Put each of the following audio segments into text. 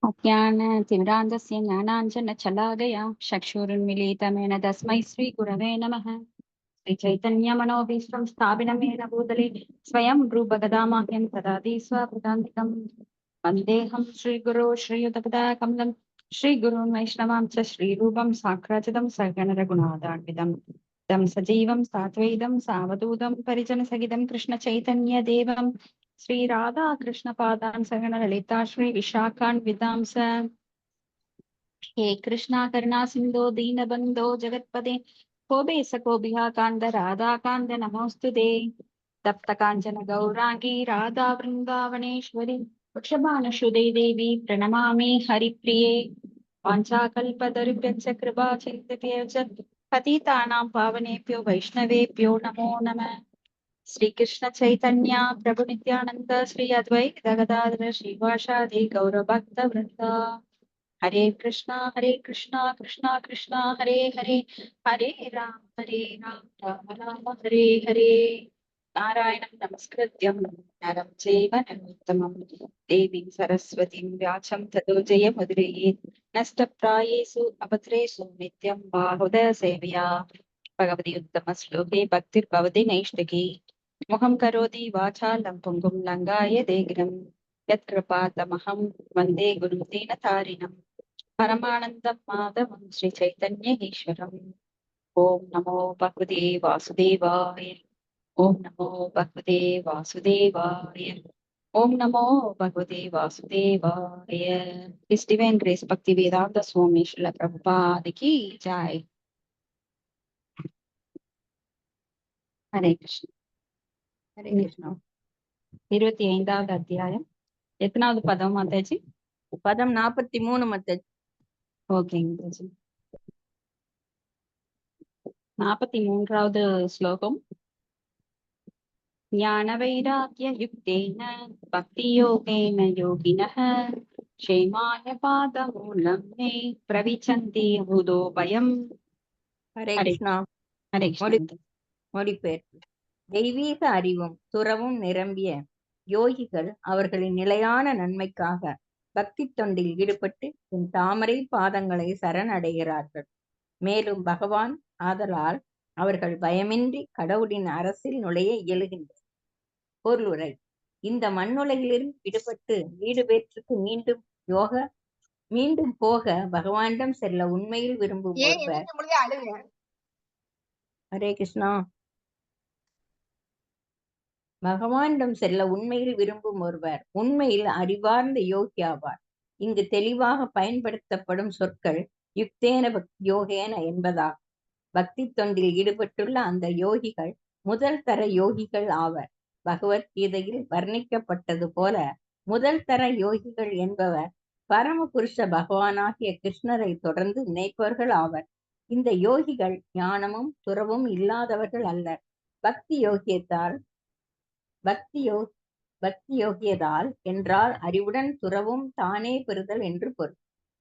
अज्ञानतिमिरान्धस्य ज्ञानाञ्जनशलाकया चक्षुरुन्मीलितमेन तस्मै श्रीगुरवे नमः। श्रीचैतन्यमनोभीष्टं स्थापितमेन भूतले स्वयं रूपगदामाह्यं ददाति स्वपदान्तिकं। वन्देऽहं श्रीगुरो श्रीयुतपदाकमलं श्रीगुरून् वैष्णवां च श्रीरूपं साक्षाचितं सगणरघुनाथान्वितं तं सजीवं साद्वैतं सावधूतं परिजनसहितं कृष्णचैतन्यदेवं श्रीराधा कृष्णपादान् सगणललिता श्रीविशाखान्वितांस। हे कृष्णा करुणा सिन्धो दीनबन्धो जगत्पदे कोबेसकोभिः कान्द राधा कान्द नमोऽस्तुते। तप्त काञ्चन गौराङ्गी राधा वृन्दावनेश्वरी वृषभानुसुते देवी प्रणमामि हरिप्रिये। वाञ्छाकल्पतरुभ्यश्च कृपा चिन्तयेत् पतितानां पावनेभ्यो वैष्णवेभ्यो नमो नमः। श्रीकृष्ण चैतन्य प्रभु नित्यानंद श्री अद्वैत गदाधर श्रीवासादि गौरभक्तवृन्द। हरे कृष्णा कृष्णा कृष्णा हरे हरे, हरे राम राम राम हरे हरे। नारायणं नमस्कृत्यं नरं चैव नरोत्तमं देवीं सरस्वतीं व्यासं ततो जयमुदीरयेत्। नष्टप्रायेषु अभद्रेषु नित्यं बाहुदय सेवया भगवति उत्तम श्लोके भक्तिर्भवति नैष्टिकी। मुखं करोति वाचालं पुंगुं लङ्घाय देगिरं यत्कृपातमहं वन्दे गुरुं दीनतारिणं परमानन्दं माधवं श्रीचैतन्य ईश्वरम्। ओम नमो भगवते वासुदेवाय। ओम नमो भगवते वासुदेवाय। ओम नमो भगवते वासुदेवाय। His Divine Grace Bhaktivedanta Swami Srila Prabhupada की जय। हरे कृष्ण हरे कृष्ण। 25வது அத்தியாயம் எத்தனாவது பதம் மாதாஜி? பதம் 43 மாதாஜி. ஓகேங்க மாதாஜி. 43வது ஸ்லோகம். ஞான வைராக்ய யுக்தேன பக்தி யோகேன யோகினः க்ஷேமாய பாதமூலம் மே பிரவிச்சந்தி பூதோபயம். ஹரே கிருஷ்ணா. ஹரே கிருஷ்ணா. மொழிபெயர்ப்பு. தெய்வீக அறிவும் துறவும் நிரம்பிய யோகிகள் அவர்களின் நிலையான நன்மைக்காக பக்தி தொண்டில் ஈடுபட்டு உன் தாமரை பாதங்களை சரணடைகிறார்கள். மேலும் பகவான் ஆதலால் அவர்கள் பயமின்றி கடவுளின் அரசில் நுழைய இயலுகின்றனர். பொருளுரை. இந்த மண்ணுலகிலிருந்து விடுபட்டு வீடு பேற்றுக்கு மீண்டும் போக பகவானிடம் செல்ல உண்மையில் விரும்பும் ஒருவர். ஹரே கிருஷ்ணா. பகவானிடம் செல்ல உண்மையில் விரும்பும் ஒருவர் உண்மையில் அறிவார்ந்த யோகி ஆவார். இங்கு தெளிவாக பயன்படுத்தப்படும் சொற்கள் யுக்தேன யோகேன என்பதாகும். பக்தி தொண்டில் ஈடுபட்டுள்ள அந்த யோகிகள் முதல் தர யோகிகள் ஆவர். பகவத்கீதையில் வர்ணிக்கப்பட்டது போல முதல் தர யோகிகள் என்பவர் பரமபுருஷ பகவானாகிய கிருஷ்ணரை தொடர்ந்து நினைப்பவர்கள் ஆவர். இந்த யோகிகள் ஞானமும் துறவும் இல்லாதவர்கள் அல்லர். பக்தி யோகியதால் என்றால் அறிவுடன் துறவும் தானே பெறுதல் என்று பொருள்.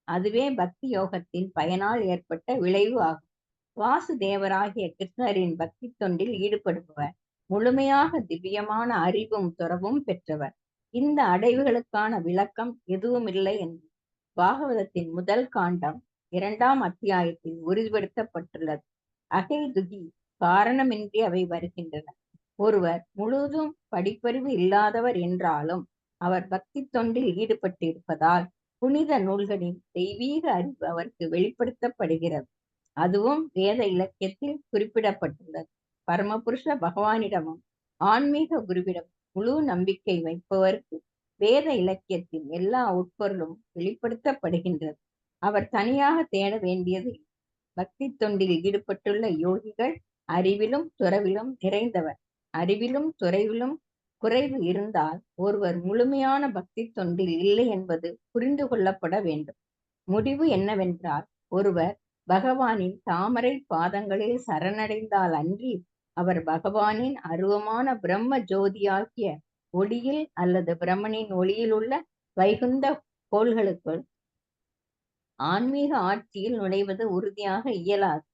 அதுவே பக்தி யோகத்தின் பயனால் ஏற்பட்ட விளைவு ஆகும். வாசுதேவராகிய கிருஷ்ணரின் பக்தி தொண்டில் ஈடுபடுபவர் முழுமையாக திவ்யமான அறிவும் துறவும் பெற்றவர். இந்த அடைவுகளுக்கான விளக்கம் எதுவுமில்லை என்று பாகவதத்தின் முதல் காண்டம் 2ஆம் அத்தியாயத்தில் உறுதிப்படுத்தப்பட்டுள்ளது. அகை துகி காரணமின்றி அவை வருகின்றன. ஒருவர் முழுவதும் படிப்பறிவு இல்லாதவர் என்றாலும் அவர் பக்தி தொண்டில் ஈடுபட்டிருப்பதால் புனித நூல்களின் தெய்வீக அறிவு அவருக்கு வெளிப்படுத்தப்படுகிறது. அதுவும் வேத இலக்கியத்தில் குறிப்பிடப்பட்டுள்ளது. பரமபுருஷ பகவானிடமும் ஆன்மீக குருவிடம் முழு நம்பிக்கை வைப்பவருக்கு வேத இலக்கியத்தின் எல்லா உட்பொருளும் வெளிப்படுத்தப்படுகின்றது. அவர் தனியாக தேட வேண்டியது. பக்தி தொண்டில் ஈடுபட்டுள்ள யோகிகள் அறிவிலும் துறவிலும் நிறைந்தவர். அறிவிலும் துறைவிலும் குறைவு இருந்தால் ஒருவர் முழுமையான பக்தி தொண்டில் இல்லை என்பது புரிந்து கொள்ளப்பட வேண்டும். முடிவு என்னவென்றால், ஒருவர் பகவானின் தாமரை பாதங்களில் சரணடைந்தால் அன்றி அவர் பகவானின் அருவமான பிரம்ம ஜோதியாகிய ஒளியில் அல்லது பிரம்மனின் ஒளியில் உள்ள வைகுந்த கோள்களுக்குள் ஆன்மீக ஆட்சியில் நுழைவது உறுதியாக இயலாது.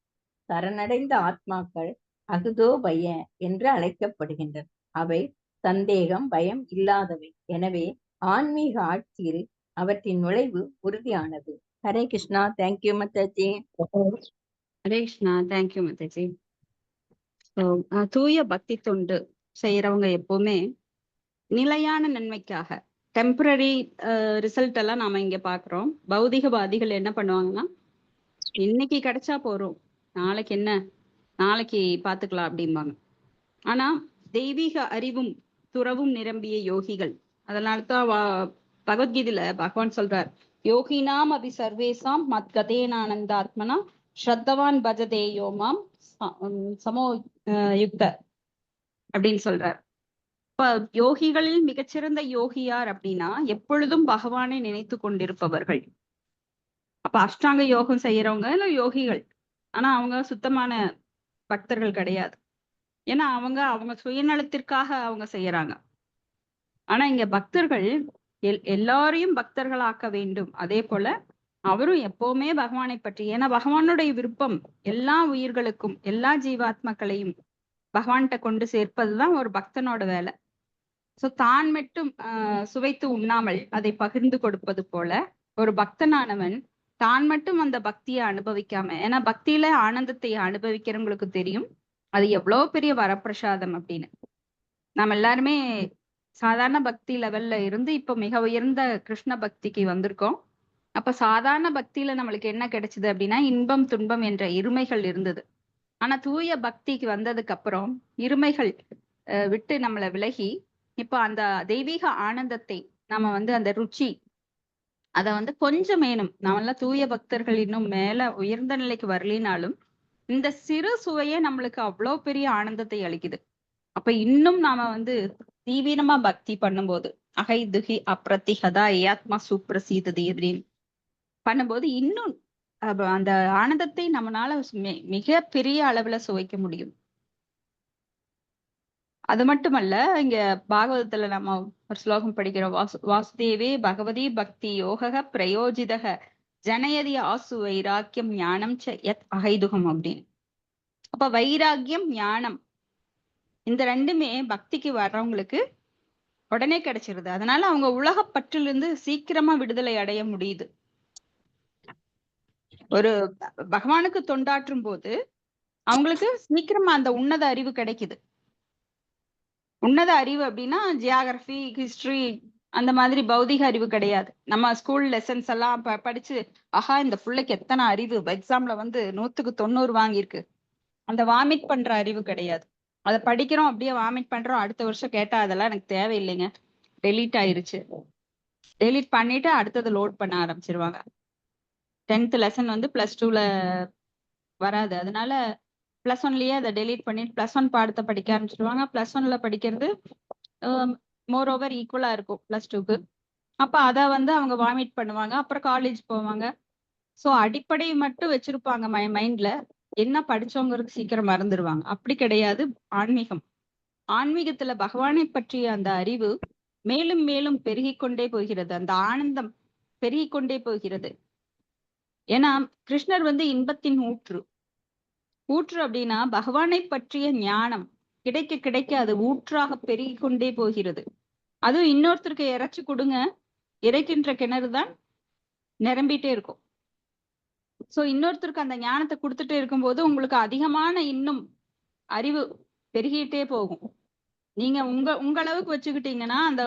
சரணடைந்த ஆத்மாக்கள் அகுதோ பய என்று அழைக்கப்படுகின்றன. அவை சந்தேகம் பயம் இல்லாதவை. எனவே ஆன்மீக ஆட்சியில் அவற்றின் நுழைவு உறுதியானது. ஹரே கிருஷ்ணா. தேங்க்யூ மத்தாஜி. ஹரே கிருஷ்ணா. தேங்க்யூ மாதாஜி. தூய பக்தி தொண்டு செய்யறவங்க எப்பவுமே நிலையான நன்மைக்காக டெம்பரரி ரிசல்ட் எல்லாம் நாம இங்க பாக்குறோம். பௌதிகவாதிகள் என்ன பண்ணுவாங்கன்னா, இன்னைக்கு கிடைச்சா போறோம், நாளைக்கு என்ன, நாளைக்கு பாத்துக்கலாம் அப்படிம்பாங்க. ஆனா தெய்வீக அறிவும் துறவும் நிரம்பிய யோகிகள், அதனாலதான் பகவத்கீதையில பகவான் சொல்றார், யோகினாம் அபி சர்வேசாம் மத் கதேனானந்தாத்மனா ஸ்ரத்தவான் பஜதே யோமாம் சமோ யுக்த அப்படின்னு சொல்றார். இப்ப யோகிகளில் மிகச்சிறந்த யோகியார் அப்படின்னா எப்பொழுதும் பகவானை நினைத்து கொண்டிருப்பவர்கள். அப்ப அஷ்டாங்க யோகம் செய்யறவங்க இல்ல யோகிகள், ஆனா அவங்க சுத்தமான பக்தர்கள் கிடையாது. ஏன்னா அவங்க சுயநலத்திற்காக அவங்க செய்யறாங்க. ஆனா இங்க பக்தர்கள் எல்லாரையும் பக்தர்களாக்க வேண்டும். அதே போல அவரும் எப்பவுமே பகவானை பற்றி, ஏன்னா பகவானுடைய விருப்பம் எல்லா உயிர்களுக்கும் எல்லா ஜீவாத்மக்களையும் பகவான்கிட்ட கொண்டு சேர்ப்பதுதான் ஒரு பக்தனோட வேலை. சோ தான் மட்டும் சுவைத்து உண்ணாமல் அதை பகிர்ந்து கொடுப்பது போல ஒரு பக்தனானவன் தான் மட்டும் அந்த பக்தியை அனுபவிக்காம, ஏன்னா பக்தியில ஆனந்தத்தை அனுபவிக்கிறவங்களுக்கு தெரியும் அது எவ்வளவு பெரிய வரப்பிரசாதம் அப்படின்னு. நம்ம எல்லாருமே சாதாரண பக்தி லெவல்ல இருந்து இப்ப மிக உயர்ந்த கிருஷ்ண பக்திக்கு வந்திருக்கோம். அப்ப சாதாரண பக்தியில நம்மளுக்கு என்ன கிடைச்சது அப்படின்னா, இன்பம் துன்பம் என்ற இருமைகள் இருந்தது. ஆனா தூய பக்திக்கு வந்ததுக்கு அப்புறம் இருமைகள் விட்டு நம்மளை விலகி இப்ப அந்த தெய்வீக ஆனந்தத்தை நம்ம அந்த ருச்சி அத கொஞ்சம் மேலும், நம்மளாம் தூய பக்தர்கள் இன்னும் மேல உயர்ந்த நிலைக்கு வரலினாலும் இந்த சிறு சுவையே நம்மளுக்கு அவ்வளவு பெரிய ஆனந்தத்தை அளிக்குது. அப்ப இன்னும் நாம தீவிரமா பக்தி பண்ணும்போது அகை துகி அப்ரதிஹதா ஏத்மா சுப்ரசீததி அப்படின்னு பண்ணும்போது இன்னும் அந்த ஆனந்தத்தை நம்மளால மிக பெரிய அளவுல சுவைக்க முடியும். அது மட்டுமல்ல, இங்க பாகவதத்துல நம்ம ஒரு ஸ்லோகம் படிக்கிறோம், வாசுதேவே பகவதி பக்தி யோக பிரயோஜிதக ஜனயதி ஆசு வைராக்கியம் ஞானம் ச யத் அகைதுகம் அப்படின்னு. அப்ப வைராக்கியம் ஞானம் இந்த ரெண்டுமே பக்திக்கு வர்றவங்களுக்கு உடனே கிடைச்சிருது. அதனால அவங்க உலக பற்றிலிருந்து சீக்கிரமா விடுதலை அடைய முடியுது. ஒரு பகவானுக்கு தொண்டாற்றும் போது அவங்களுக்கு சீக்கிரமா அந்த உன்னத அறிவு கிடைக்குது. உன்னத அறிவு அப்படின்னா ஜியாகிரபி, ஹிஸ்டரி அந்த மாதிரி பௌதிக அறிவு கிடையாது. நம்ம ஸ்கூல் லெசன்ஸ் எல்லாம் படிச்சு ஆஹா இந்த பிள்ளைக்கு எத்தனை அறிவு, எக்ஸாம்ல 100க்கு 90 வாங்கியிருக்கு, அந்த வாமிட் பண்ற அறிவு கிடையாது. அதை படிக்கிறோம், அப்படியே வாமிட் பண்றோம், அடுத்த வருஷம் கேட்டா அதெல்லாம் எனக்கு தேவையில்லைங்க, டெலீட் ஆயிருச்சு, டெலீட் பண்ணிட்டு அடுத்தது லோட் பண்ண ஆரம்பிச்சிருவாங்க. 10th லெசன் +2ல வராது, அதனால +1லயே அதை டெலீட் பண்ணிட்டு +1 பாடத்தை படிக்க ஆரம்பிச்சிருவாங்க. +1ல படிக்கிறது மோர் ஓவர் ஈக்குவலா இருக்கும் +2க்கு. அப்ப அத அவங்க வாமிட் பண்ணுவாங்க, அப்புறம் காலேஜ் போவாங்க. சோ அடிப்படை மட்டும் வச்சிருப்பாங்க மைண்ட்ல, என்ன படிச்சோங்கிறது சீக்கிரம் மறந்துடுவாங்க. அப்படி கிடையாது ஆன்மீகம். ஆன்மீகத்துல பகவானை பற்றிய அந்த அறிவு மேலும் மேலும் பெருகிக் கொண்டே போகிறது, அந்த ஆனந்தம் பெருகிக் கொண்டே போகிறது. ஏன்னா கிருஷ்ணர் இன்பத்தின் ஊற்று. ஊற்று அப்படின்னா பகவானை பற்றிய ஞானம் கிடைக்க கிடைக்க அது ஊற்றாக பெருகிக் கொண்டே போகிறது. அதுவும் இன்னொருத்தருக்கு இறைச்சி கொடுங்க, இறைக்கின்ற கிணறுதான் நிரம்பிட்டே இருக்கும். சோ இன்னொருத்தருக்கு அந்த ஞானத்தை கொடுத்துட்டே இருக்கும்போது உங்களுக்கு அதிகமான இன்னும் அறிவு பெருகிட்டே போகும். நீங்க உங்க அளவுக்கு வச்சுக்கிட்டீங்கன்னா அந்த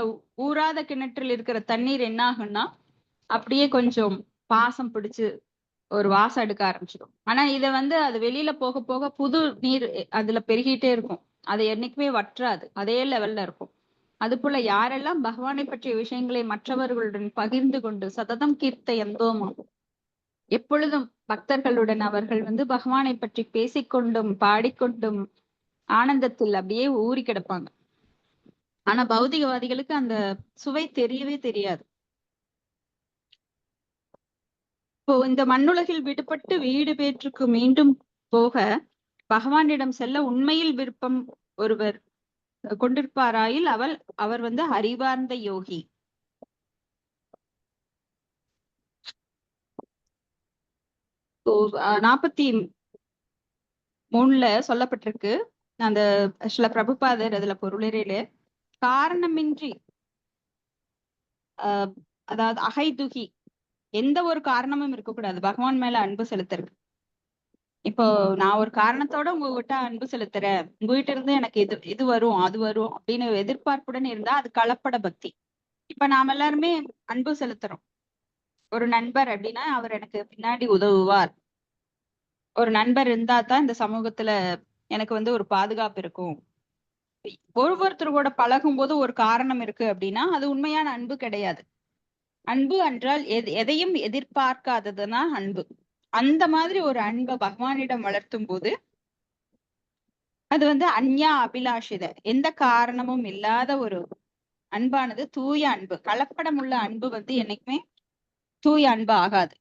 ஊறாத கிணற்றில் இருக்கிற தண்ணீர் என்ன ஆகும்னா அப்படியே கொஞ்சம் பாசம் பிடிச்சு ஒரு வாசம் எடுக்க ஆரம்பிச்சிடும். ஆனா இதை அது வெளியில போக போக புது நீர் அதுல பெருகிட்டே இருக்கும், அது என்னைக்குமே வற்றாது, அதே லெவல்ல இருக்கும். அது போல யாரெல்லாம் பகவானை பற்றிய விஷயங்களை மற்றவர்களுடன் பகிர்ந்து கொண்டு சததம் கீர்த்த எந்தோமா, எப்பொழுதும் பக்தர்களுடன் அவர்கள் பகவானை பற்றி பேசிக்கொண்டும் பாடிக்கொண்டும் ஆனந்தத்தில் அப்படியே ஊறி கிடப்பாங்க. ஆனா பௌதிகவாதிகளுக்கு அந்த சுவை தெரியவே தெரியாது. இப்போ இந்த மண்ணுலகில் விடுபட்டு வீடு பேற்றுக்கு மீண்டும் போக பகவானிடம் செல்ல உண்மையில் விருப்பம் ஒருவர் கொண்டிருப்பாராயில் அவர் அறிவார்ந்த யோகி. இப்போ 43ல சொல்லப்பட்டிருக்கு, அந்த சில பிரபுபாதர் அதுல பொருளரே காரணமின்றி அதாவது அகைதுகி, எந்த ஒரு காரணமும் இருக்கக்கூடாது பகவான் மேல அன்பு செலுத்துறது. இப்போ நான் ஒரு காரணத்தோட உங்ககிட்ட அன்பு செலுத்துறேன், உங்ககிட்ட இருந்து எனக்கு இது வரும் அது வரும் அப்படின்னு எதிர்பார்ப்புடன் இருந்தா அது கலப்பட பக்தி. இப்ப நாம எல்லாருமே அன்பு செலுத்துறோம். ஒரு நண்பர் அப்படின்னா அவர் எனக்கு பின்னாடி உதவுவார், ஒரு நண்பர் இருந்தா தான் இந்த சமூகத்துல எனக்கு ஒரு பாதுகாப்பு இருக்கும். ஒருத்தர் கூட பழகும் போது ஒரு காரணம் இருக்கு அப்படின்னா அது உண்மையான அன்பு கிடையாது. அன்பு என்றால் எதையும் எதிர்பார்க்காததுதான் அன்பு. அந்த மாதிரி ஒரு அன்பை பகவானிடம் வளர்த்தும் போது அது அந்யா அபிலாஷித, எந்த காரணமும் இல்லாத ஒரு அன்பானது தூய அன்பு. கலப்படம் உள்ள அன்பு என்னைக்குமே தூய அன்பு ஆகாது.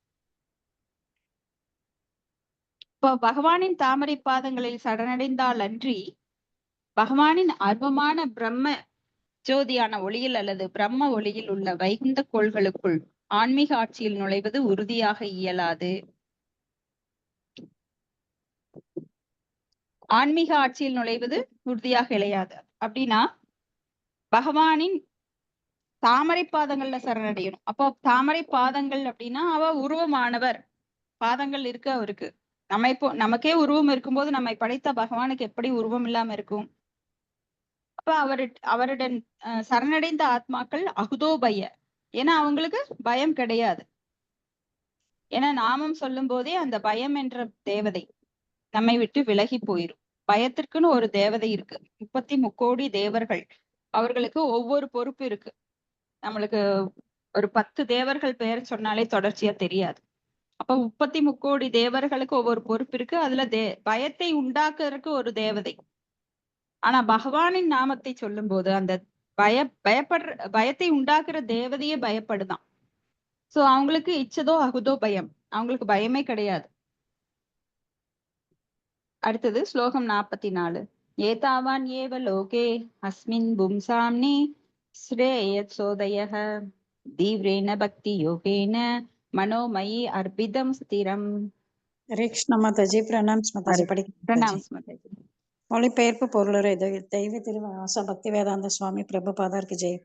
இப்போ பகவானின் தாமரை பாதங்களில் சரணடைந்தால் அன்றி பகவானின் அற்பமான பிரம்ம ஜோதியான ஒளியில் அல்லது பிரம்ம ஒளியில் உள்ள வைகுந்த கோள்களுக்குள் ஆன்மீக ஆட்சியில் நுழைவது உறுதியாக இயலாது. ஆன்மீக ஆட்சியில் நுழைவது உறுதியாக இழையாது அப்படின்னா பகவானின் தாமரை பாதங்கள்ல சரணடையணும். அப்போ தாமரை பாதங்கள் அப்படின்னா அவ உருவமானவர், பாதங்கள் இருக்கு அவருக்கு. நமக்கே உருவம் இருக்கும்போது நம்மை படைத்த பகவானுக்கு எப்படி உருவம் இல்லாம இருக்கும்? அப்ப அவருடன் சரணடைந்த ஆத்மாக்கள் அகுதோபய, ஏன்னா அவங்களுக்கு பயம் கிடையாது. ஏன்னா நாமம் சொல்லும் போதே அந்த பயம் என்ற தேவதை நம்மை விட்டு விலகி போயிரும். பயத்திற்குன்னு ஒரு தேவதை இருக்கு, 33 தேவர்கள், அவர்களுக்கு ஒவ்வொரு பொறுப்பு இருக்கு. நம்மளுக்கு ஒரு 10 தேவர்கள் பெயர் சொன்னாலே தொடர்ச்சியா தெரியாது. அப்ப 33 தேவர்களுக்கு ஒவ்வொரு பொறுப்பு இருக்கு. அதுல பயத்தை உண்டாக்குறதுக்கு ஒரு தேவதை. ஆனா பகவானின் நாமத்தை சொல்லும் போது அந்த பயத்தை உண்டாக்குற தேவதையே பயப்படுதான். சோ அவங்களுக்கு இச்சதோ அகுதோ பயம், அவங்களுக்கு பயமே கிடையாது. அடுத்தது ஸ்லோகம் 44. ஏதாவான் ஏவ லோகே அஸ்மின் பும்சாம்னி ஸ்ரேயத் சோதயः தீவ்ரேன பக்தி யோகேன மனோமயி அர்ப்பிதம் ஸ்திரம். ஹரே கிருஷ்ண மாதாஜி. பிரணாம்ஸ் மாதாஜி. பிரணாம்ஸ் மாதாஜி. மொழிபெயர்ப்பு பொருளுரை. தெய்வ திருவாச பக்தி வேதாந்த சுவாமி பிரபுபாதருக்கு ஜெய்.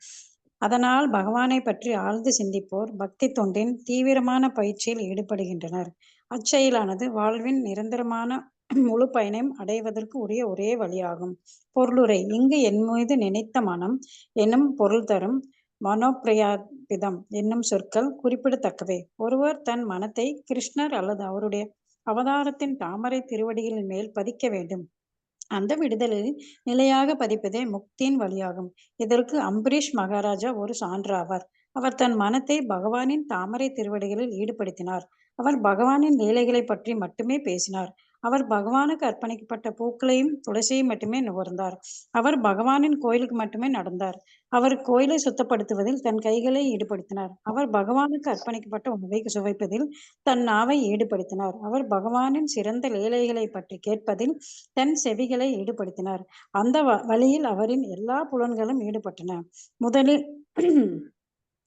அதனால் பகவானை பற்றி ஆழ்ந்து சிந்திப்போர் பக்தி தொண்டின் தீவிரமான பயிற்சியில் ஈடுபடுகின்றனர். அச்செயலானது வாழ்வின் நிரந்தரமான முழு பயனையும் அடைவதற்கு உரிய ஒரே வழியாகும். பொருளுரை. இங்கு என் மீது நினைத்த மனம் என்னும் பொருள் தரும் மனோப்பிரயாபிதம் என்னும் சொற்கள் குறிப்பிடத்தக்கவை. ஒருவர் தன் மனத்தை கிருஷ்ணர் அல்லது அவருடைய அவதாரத்தின் தாமரை திருவடிகளின் மேல் பதிக்க வேண்டும். அந்த விடுதலில் நிலையாக பதிப்பதே முக்தியின் வழியாகும். இதற்கு அம்பரீஷ் மகாராஜா ஒரு சான்றாவார். அவர் தன் மனத்தை பகவானின் தாமரை திருவடிகளில் ஈடுபடுத்தினார். அவர் பகவானின் லீலைகளை பற்றி மட்டுமே பேசினார். அவர் பகவானுக்கு அர்ப்பணிக்கப்பட்ட பூக்களையும் துளசியையும் மட்டுமே நுகர்ந்தார். அவர் பகவானின் கோயிலுக்கு மட்டுமே நடந்தார். அவர் கோயிலை சுத்தப்படுத்துவதில் தன் கைகளை ஈடுபடுத்தினார். அவர் பகவானுக்கு அர்ப்பணிக்கப்பட்ட உணவை சுவைப்பதில் தன் நாவை ஈடுபடுத்தினார். அவர் பகவானின் சிறந்த லீலைகளை பற்றி கேட்பதில் தன் செவிகளை ஈடுபடுத்தினார். அந்த வழியில் அவரின் எல்லா புலன்களும் ஈடுபட்டன.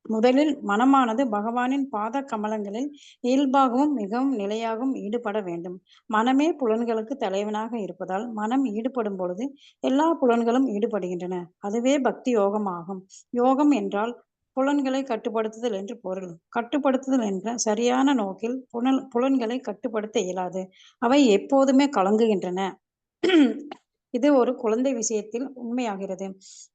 முதலில் மனமானது பகவானின் பாத கமலங்களில் இயல்பாகவும் மிகவும் நிலையாகவும் ஈடுபட வேண்டும். மனமே புலன்களுக்கு தலைவனாக இருப்பதால் மனம் ஈடுபடும் பொழுது எல்லா புலன்களும் ஈடுபடுகின்றன. அதுவே பக்தி யோகம் ஆகும். யோகம் என்றால் புலன்களை கட்டுப்படுத்துதல் என்று பொருள். கட்டுப்படுத்துதல் என்ற சரியான நோக்கில் புலன்களை கட்டுப்படுத்த இயலாது. அவை எப்போதுமே கலங்குகின்றன. இது ஒரு குழந்தை விஷயத்தில் உண்மையாகிறது.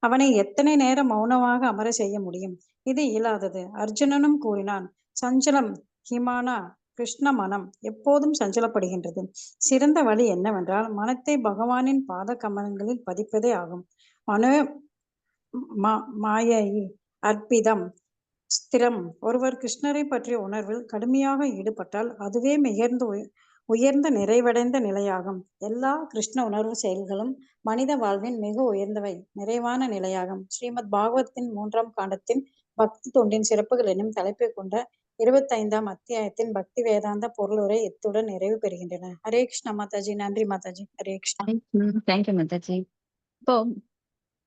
அவனை எத்தனை நேரம் மௌனமாக அமர செய்ய முடியும்? இது இயலாதது. அர்ஜுனனும் கூறினான், சஞ்சலம் ஹிமானா, கிருஷ்ண மனம் எப்போதும் சஞ்சலப்படுகின்றது. சிறந்த வழி என்னவென்றால் மனத்தை பகவானின் பாத கமலங்களில் பதிப்பதே ஆகும். மனோ மாயை அற்பிதம் ஸ்திரம். ஒருவர் கிருஷ்ணரை பற்றிய உணர்வில் கடுமையாக ஈடுபட்டால் அதுவே உயர்ந்த நிறைவடைந்த நிலையாகும். எல்லா கிருஷ்ண உணர்வு செயல்களும் மனித வாழ்வின் மிக உயர்ந்தவை, நிறைவான நிலையாகும். ஸ்ரீமத் பாகவத்தின் 3ஆம் காண்டத்தின் பக்தி தொண்டின் சிறப்புகள் என்னும் தலைப்பை கொண்ட 25ஆம் அத்தியாயத்தின் பக்தி வேதாந்த பொருளுரை இத்துடன் நிறைவு பெறுகின்றன. ஹரே கிருஷ்ண மாதாஜி. நன்றி மாதாஜி. ஹரே கிருஷ்ணா. தேங்க்யூ மாதாஜி. இப்போ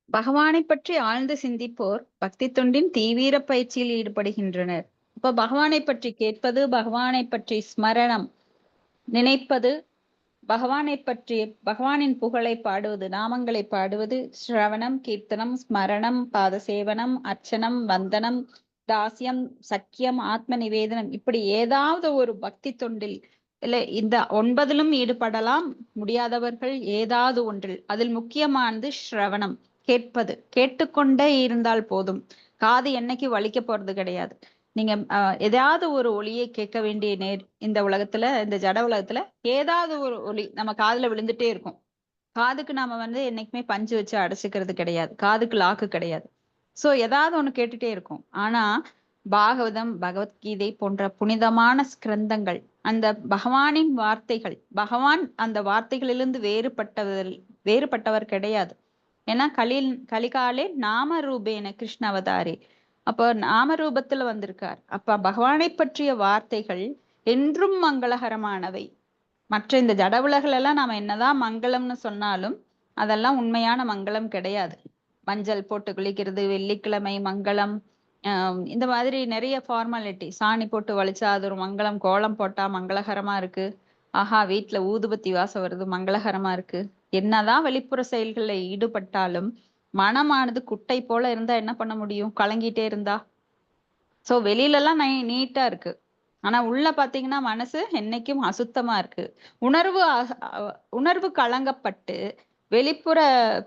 பகவானை பற்றி ஆழ்ந்து சிந்திப்போர் பக்தி தொண்டின் தீவிர பயிற்சியில் ஈடுபடுகின்றனர். இப்போ பகவானை பற்றி கேட்பது, பகவானை பற்றி ஸ்மரணம் நினைப்பது, பகவானை பற்றி பகவானின் புகழை பாடுவது, நாமங்களை பாடுவது, ஸ்ரவணம், கீர்த்தனம், ஸ்மரணம், பாத சேவனம், அர்ச்சனம், வந்தனம், தாசியம், சக்கியம், ஆத்ம நிவேதனம், இப்படி ஏதாவது ஒரு பக்தி தொண்டில் இல்ல இந்த 9லும் ஈடுபடலாம். முடியாதவர்கள் ஏதாவது ஒன்றில், அதில் முக்கியமானது ஸ்ரவணம், கேட்பது. கேட்டுக்கொண்டே இருந்தால் போதும். காது என்னைக்கு வலிக்க போறது கிடையாது. நீங்க ஏதாவது ஒரு ஒலியை கேட்க வேண்டிய இந்த உலகத்துல, இந்த ஜட உலகத்துல ஏதாவது ஒரு ஒலி நம்ம காதுல விழுந்துட்டே இருக்கும். காதுக்கு நாம என்னைக்குமே பஞ்சு வச்சு அடைச்சுக்கிறது கிடையாது. காதுக்கு லாக்கு கிடையாது. சோ ஏதாவது ஒண்ணு கேட்டுட்டே இருக்கும். ஆனா பாகவதம், பகவத்கீதை போன்ற புனிதமான ஸ்கிரந்தங்கள், அந்த பகவானின் வார்த்தைகள், பகவான் அந்த வார்த்தைகளிலிருந்து வேறுபட்டவர் கிடையாது. ஏன்னா கலிகாலே நாம ரூபேன கிருஷ்ண அவதாரே. அப்ப நாம ரூபத்துல வந்திருக்கார். அப்ப பகவானை பற்றிய வார்த்தைகள் என்றும் மங்களகரமானவை. மற்ற இந்த ஜட உலகில எல்லாம் நாம என்னதான் மங்களம்னு சொன்னாலும் அதெல்லாம் உண்மையான மங்களம் கிடையாது. மஞ்சள் போட்டு குளிக்கிறது, வெள்ளிக்கிழமை மங்களம், இந்த மாதிரி நிறைய ஃபார்மாலிட்டி. சாணி போட்டு வலிச்சா அது ஒரு மங்களம், கோலம் போட்டா மங்களகரமா இருக்கு, ஆஹா வீட்டுல ஊதுபத்தி வாசம் வருது மங்களகரமா இருக்கு. என்னதான் வெளிப்புற செயல்கள்ல ஈடுபட்டாலும் மனமானது குட்டை போல இருந்தா என்ன பண்ண முடியும்? கலங்கிட்டே இருந்தா. சோ வெளியில எல்லாம் நீட்டா இருக்கு, ஆனா உள்ள பாத்தீங்கன்னா மனசு என்னைக்கும் அசுத்தமா இருக்கு. உணர்வு கலங்கப்பட்டு வெளிப்புற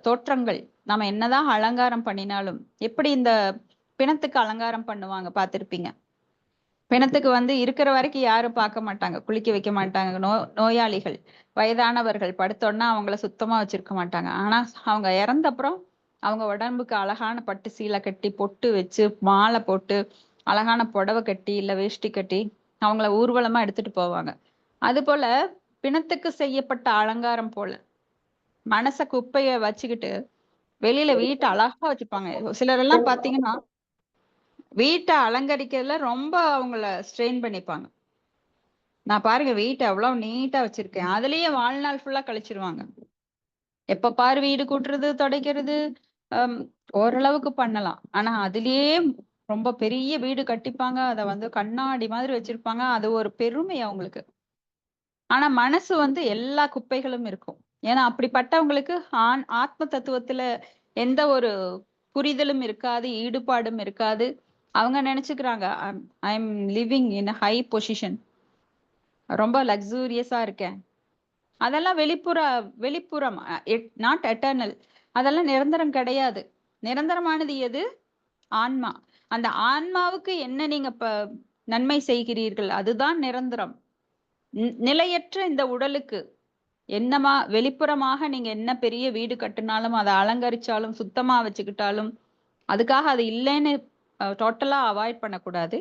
தோற்றங்கள் நம்ம என்னதான் அலங்காரம் பண்ணினாலும், எப்படி இந்த பிணத்துக்கு அலங்காரம் பண்ணுவாங்க பார்த்திருப்பீங்க. பிணத்துக்கு இருக்கிற வரைக்கும் யாரும் பார்க்க மாட்டாங்க, குளிக்க வைக்க மாட்டாங்க. நோயாளிகள், வயதானவர்கள் படுத்தோன்னா அவங்கள சுத்தமா வச்சிருக்க மாட்டாங்க. ஆனா அவங்க இறந்த அப்புறம் அவங்க உடம்புக்கு அழகான பட்டு சீலை கட்டி, பொட்டு வச்சு, மாலை போட்டு, அழகான புடவை கட்டி இல்ல வேஷ்டி கட்டி அவங்கள ஊர்வலமா எடுத்துட்டு போவாங்க. அது போல பிணத்துக்கு செய்யப்பட்ட அலங்காரம் போல மனச குப்பைய வச்சுக்கிட்டு வெளியில வீட்டை அழகா வச்சுப்பாங்க. சிலரெல்லாம் பாத்தீங்கன்னா வீட்டை அலங்கரிக்கிறதுல ரொம்ப அவங்கள ஸ்ட்ரெயின் பண்ணிப்பாங்க. நான் பாருங்க வீட்டை எவ்வளவு நீட்டா வச்சிருக்கேன், அதுலயே வாழ்நாள் ஃபுல்லா கழிச்சிருவாங்க. எப்ப பாரு வீடு கூட்டுறது, துடைக்கிறது, ஓரளவுக்கு பண்ணலாம். ஆனா அதுலயே ரொம்ப பெரிய வீடு கட்டிப்பாங்க, அத கண்ணாடி மாதிரி வச்சிருப்பாங்க. அது ஒரு பெருமை அவங்களுக்கு. ஆனா மனசு எல்லா குப்பைகளும் இருக்கும். ஏன்னா அப்படிப்பட்டவங்களுக்கு ஆத்ம தத்துவத்துல எந்த ஒரு புரிதலும் இருக்காது, ஈடுபாடும் இருக்காது. அவங்க நினைச்சுக்கிறாங்க I am living in high position, ரொம்ப லக்ஸூரியஸா இருக்கேன். அதெல்லாம் வெளிப்புறம், நாட் எட்டர்னல். அதெல்லாம் நிரந்தரம் கிடையாது. நிரந்தரமானது எது? ஆன்மா. அந்த ஆன்மாவுக்கு என்ன நீங்க நன்மை செய்கிறீர்கள், அதுதான் நிரந்தரம். நிலையற்ற இந்த உடலுக்கு வெளிப்புறமாக நீங்க என்ன பெரிய வீடு கட்டினாலும், அதை அலங்கரிச்சாலும், சுத்தமா வச்சுக்கிட்டாலும், அதுக்காக அது இல்லைன்னு டோட்டலா அவாய்ட் பண்ணக்கூடாது.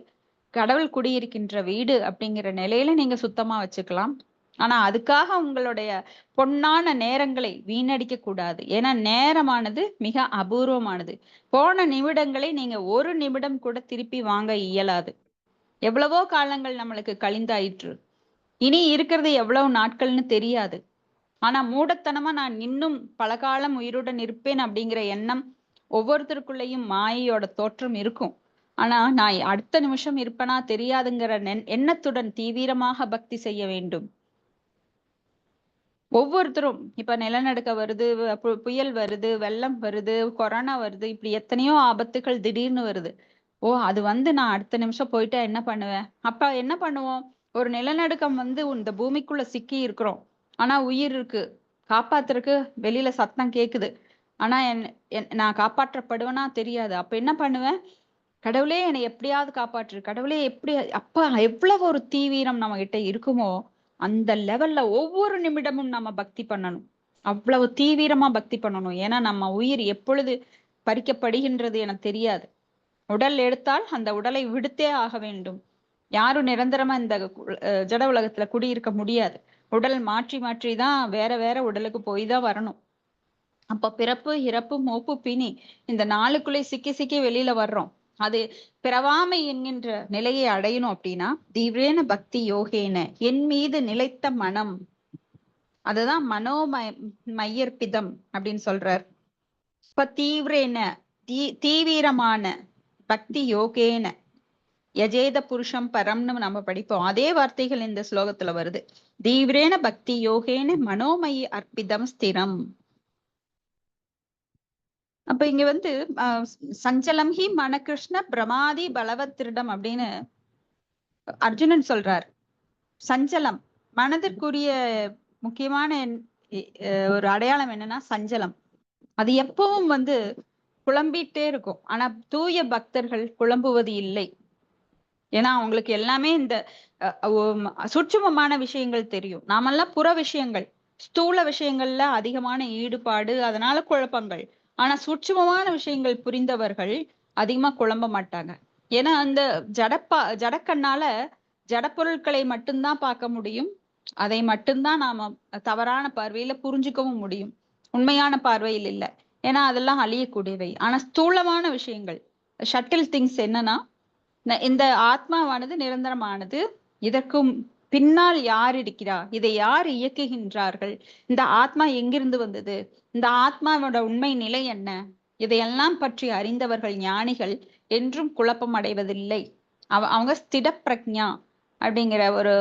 கடவுள் குடியிருக்கின்ற வீடு அப்படிங்கிற நிலையில நீங்க சுத்தமா வச்சுக்கலாம். ஆனா அதுக்காக உங்களுடைய பொன்னான நேரங்களை வீணடிக்க கூடாது. ஏன்னா நேரமானது மிக அபூர்வமானது. போன நிமிடங்களை நீங்க ஒரு நிமிடம் கூட திருப்பி வாங்க இயலாது. எவ்வளவோ காலங்கள் நம்மளுக்கு கழிந்தாயிற்று. இனி இருக்கிறது எவ்வளவு நாட்கள்னு தெரியாது. ஆனா மூடத்தனமா நான் இன்னும் பல காலம் உயிருடன் இருப்பேன் அப்படிங்கிற எண்ணம் ஒவ்வொருத்தருக்குள்ளேயும் மாயையோட தோற்றம் இருக்கும். ஆனா நான் அடுத்த நிமிஷம் இருப்பேனா தெரியாதுங்கிற எண்ணத்துடன் தீவிரமாக பக்தி செய்ய வேண்டும். ஒவ்வொருத்தரும் இப்ப நிலநடுக்க வருது, புயல் வருது, வெள்ளம் வருது, கொரோனா வருது, இப்படி எத்தனையோ ஆபத்துகள் திடீர்னு வருது. ஓ அது நான் அடுத்த நிமிஷம் போயிட்டா என்ன பண்ணுவேன்? அப்ப என்ன பண்ணுவோம்? ஒரு நிலநடுக்கம் இந்த பூமிக்குள்ள சிக்கி இருக்கிறோம், ஆனா உயிர் இருக்கு, காப்பாத்துறதுக்கு வெளியில சத்தம் கேக்குது, ஆனா நான் காப்பாற்றப்படுவேனா தெரியாது. அப்ப என்ன பண்ணுவேன்? கடவுளே என்னை எப்படியாவது காப்பாற்று, கடவுளே எப்படி. அப்ப எவ்வளவு ஒரு தீவிரம் நம்ம கிட்ட இருக்குமோ அந்த லெவல்ல ஒவ்வொரு நிமிடமும் நம்ம பக்தி பண்ணணும். அவ்வளவு தீவிரமா பக்தி பண்ணணும். ஏன்னா நம்ம உயிர் எப்பொழுது பறிக்கப்படுகின்றது எனக்கு தெரியாது. உடல் எடுத்தால் அந்த உடலை விடுத்தே ஆக வேண்டும். யாரும் நிரந்தரமா இந்த ஜட உலகத்துல குடியிருக்க முடியாது. உடல் மாற்றி மாற்றி தான் வேற வேற உடலுக்கு போய் தான் வரணும். அப்ப பிறப்பு, இறப்பு, மூப்பு, பிணி, இந்த நாளுக்குள்ளே சிக்கி சிக்கி வெளியில வர்றோம். அது பிறவாமை என்கின்ற நிலையை அடையணும் அப்படின்னா தீவிரேன பக்தி யோகேன, என் மீது நிலைத்த மனம், அதுதான் மையற்பிதம் அப்படின்னு சொல்றார். இப்ப தீவிரமான பக்தி யோகேன யஜேத புருஷம் பரம்னு நம்ம படிப்போம். அதே வார்த்தைகள் இந்த ஸ்லோகத்துல வருது. தீவிரேன பக்தி யோகேன மனோமயி அர்ப்பிதம் ஸ்திரம். அப்ப இங்க வந்து சஞ்சலம் ஹி மனகிருஷ்ண பிரமாதி பலவத்திரிடம் அப்படின்னு அர்ஜுனன் சொல்றார். சஞ்சலம் மனதிற்குரிய முக்கியமான ஒரு அடையாளம் என்னன்னா சஞ்சலம். அது எப்பவும் வந்து குழம்பிட்டே இருக்கும். ஆனா தூய பக்தர்கள் குழம்புவது இல்லை. ஏன்னா அவங்களுக்கு எல்லாமே இந்த சூட்சுமமான விஷயங்கள் தெரியும். நாமெல்லாம் புற விஷயங்கள், ஸ்தூல விஷயங்கள்ல அதிகமான ஈடுபாடு, அதனால குழப்பங்கள். ஆனா சூட்சுமமான விஷயங்கள் புரிந்தவர்கள் அதிகமா குழம்ப மாட்டாங்க. ஏன்னா அந்த ஜடக்கண்ணால ஜடப்பொருட்களை மட்டும்தான் பார்க்க முடியும். அதை மட்டும்தான் நாம தவறான பார்வையில புரிஞ்சுக்கவும் முடியும். உண்மையான பார்வையில் இல்லை. ஏன்னா அதெல்லாம் அழியக்கூடியவை. ஆனா ஸ்தூலமான விஷயங்கள், ஷட்டில் திங்ஸ் என்னன்னா, இந்த ஆத்மாவானது நிரந்தரமானது. இதற்கும் பின்னால் யார் இருக்கிறார், இதை யார் இயக்குகின்றார்கள், இந்த ஆத்மா எங்கிருந்து வந்தது, இந்த ஆத்மாவோட உண்மை நிலை என்ன, இதையெல்லாம் பற்றி அறிந்தவர்கள் ஞானிகள் என்றும் குழப்பம் அடைவதில்லை. அவங்க ஸ்திட பிரக்ஞா அப்படிங்கிற ஒரு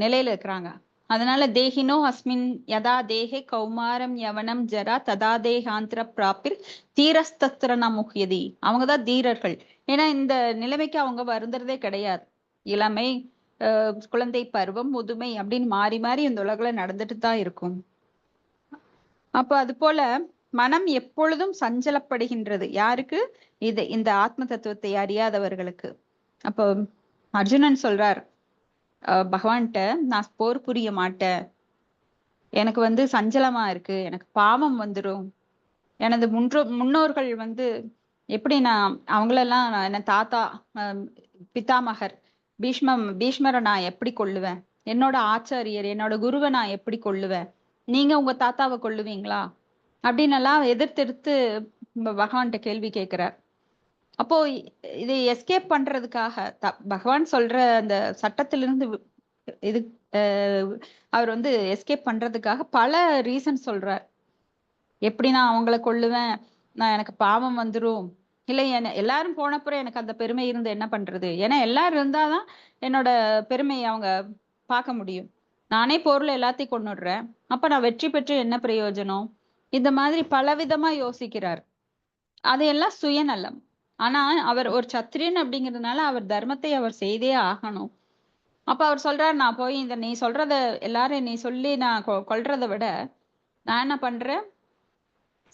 நிலையில இருக்கிறாங்க. அதனால தேகினோ அஸ்மின் யதா தேகே கௌமாரம் யவனம் ஜரா ததா தேகாந்திர பிராப்பில் தீரஸ்தத்திர நமுகியதி. அவங்கதான் தீரர்கள். ஏன்னா இந்த நிலைமைக்கு அவங்க வருந்துறதே கிடையாது. இளமை, குழந்தை பருவம், முதுமை அப்படின்னு மாறி மாறி இந்த உலகில நடந்துட்டு தான் இருக்கும். அப்ப அது போல மனம் எப்பொழுதும் சஞ்சலப்படுகின்றது. யாருக்கு? இந்த ஆத்ம தத்துவத்தை அறியாதவர்களுக்கு. அப்போ அர்ஜுனன் சொல்றார் பகவான்கிட்ட, நான் போர் புரிய மாட்டேன், எனக்கு வந்து சஞ்சலமா இருக்கு, எனக்கு பாவம் வந்துடும். எனது முன்னோர்கள் வந்து எப்படி நான் அவங்களெல்லாம் என்ன தாத்தா பிதாமகர் பீஷ்மரை நான் எப்படி கொல்லுவேன், என்னோட ஆச்சாரியர் என்னோட குருவை நான் எப்படி கொல்லுவேன், நீங்க உங்க தாத்தாவை கொல்லுவீங்களா அப்படின்னு எல்லாம் எதிர்த்து பகவான்கிட்ட கேள்வி கேட்கிறார். அப்போ இதை எஸ்கேப் பண்றதுக்காக பகவான் சொல்ற அந்த சட்டத்திலிருந்து இது அவர் வந்து எஸ்கேப் பண்றதுக்காக பல ரீசன் சொல்றார். எப்படி நான் அவங்கள கொல்லுவேன், நான் எனக்கு பாவம் வந்துரும், இல்லை எல்லாரும் போனப்புறம் எனக்கு அந்த பெருமை இருந்து என்ன பண்றது, ஏன்னா எல்லாரும் இருந்தாதான் என்னோட பெருமையை அவங்க பார்க்க முடியும். நானே போர்ல எல்லாத்தையும் கொன்னுடுறேன், அப்ப நான் வெற்றி பெற்று என்ன பிரயோஜனம்? இந்த மாதிரி பலவிதமா யோசிக்கிறார். அதையெல்லாம் சுயநலம். ஆனா அவர் ஒரு சத்திரியன் அப்படிங்கிறதுனால அவர் தர்மத்தை அவர் செய்தே ஆகணும். அப்ப அவர் சொல்றார், நான் போய் இந்த நீ சொல்றத எல்லாரும் நீ சொல்லி நான் கொல்றதை விட நான் என்ன பண்றேன்,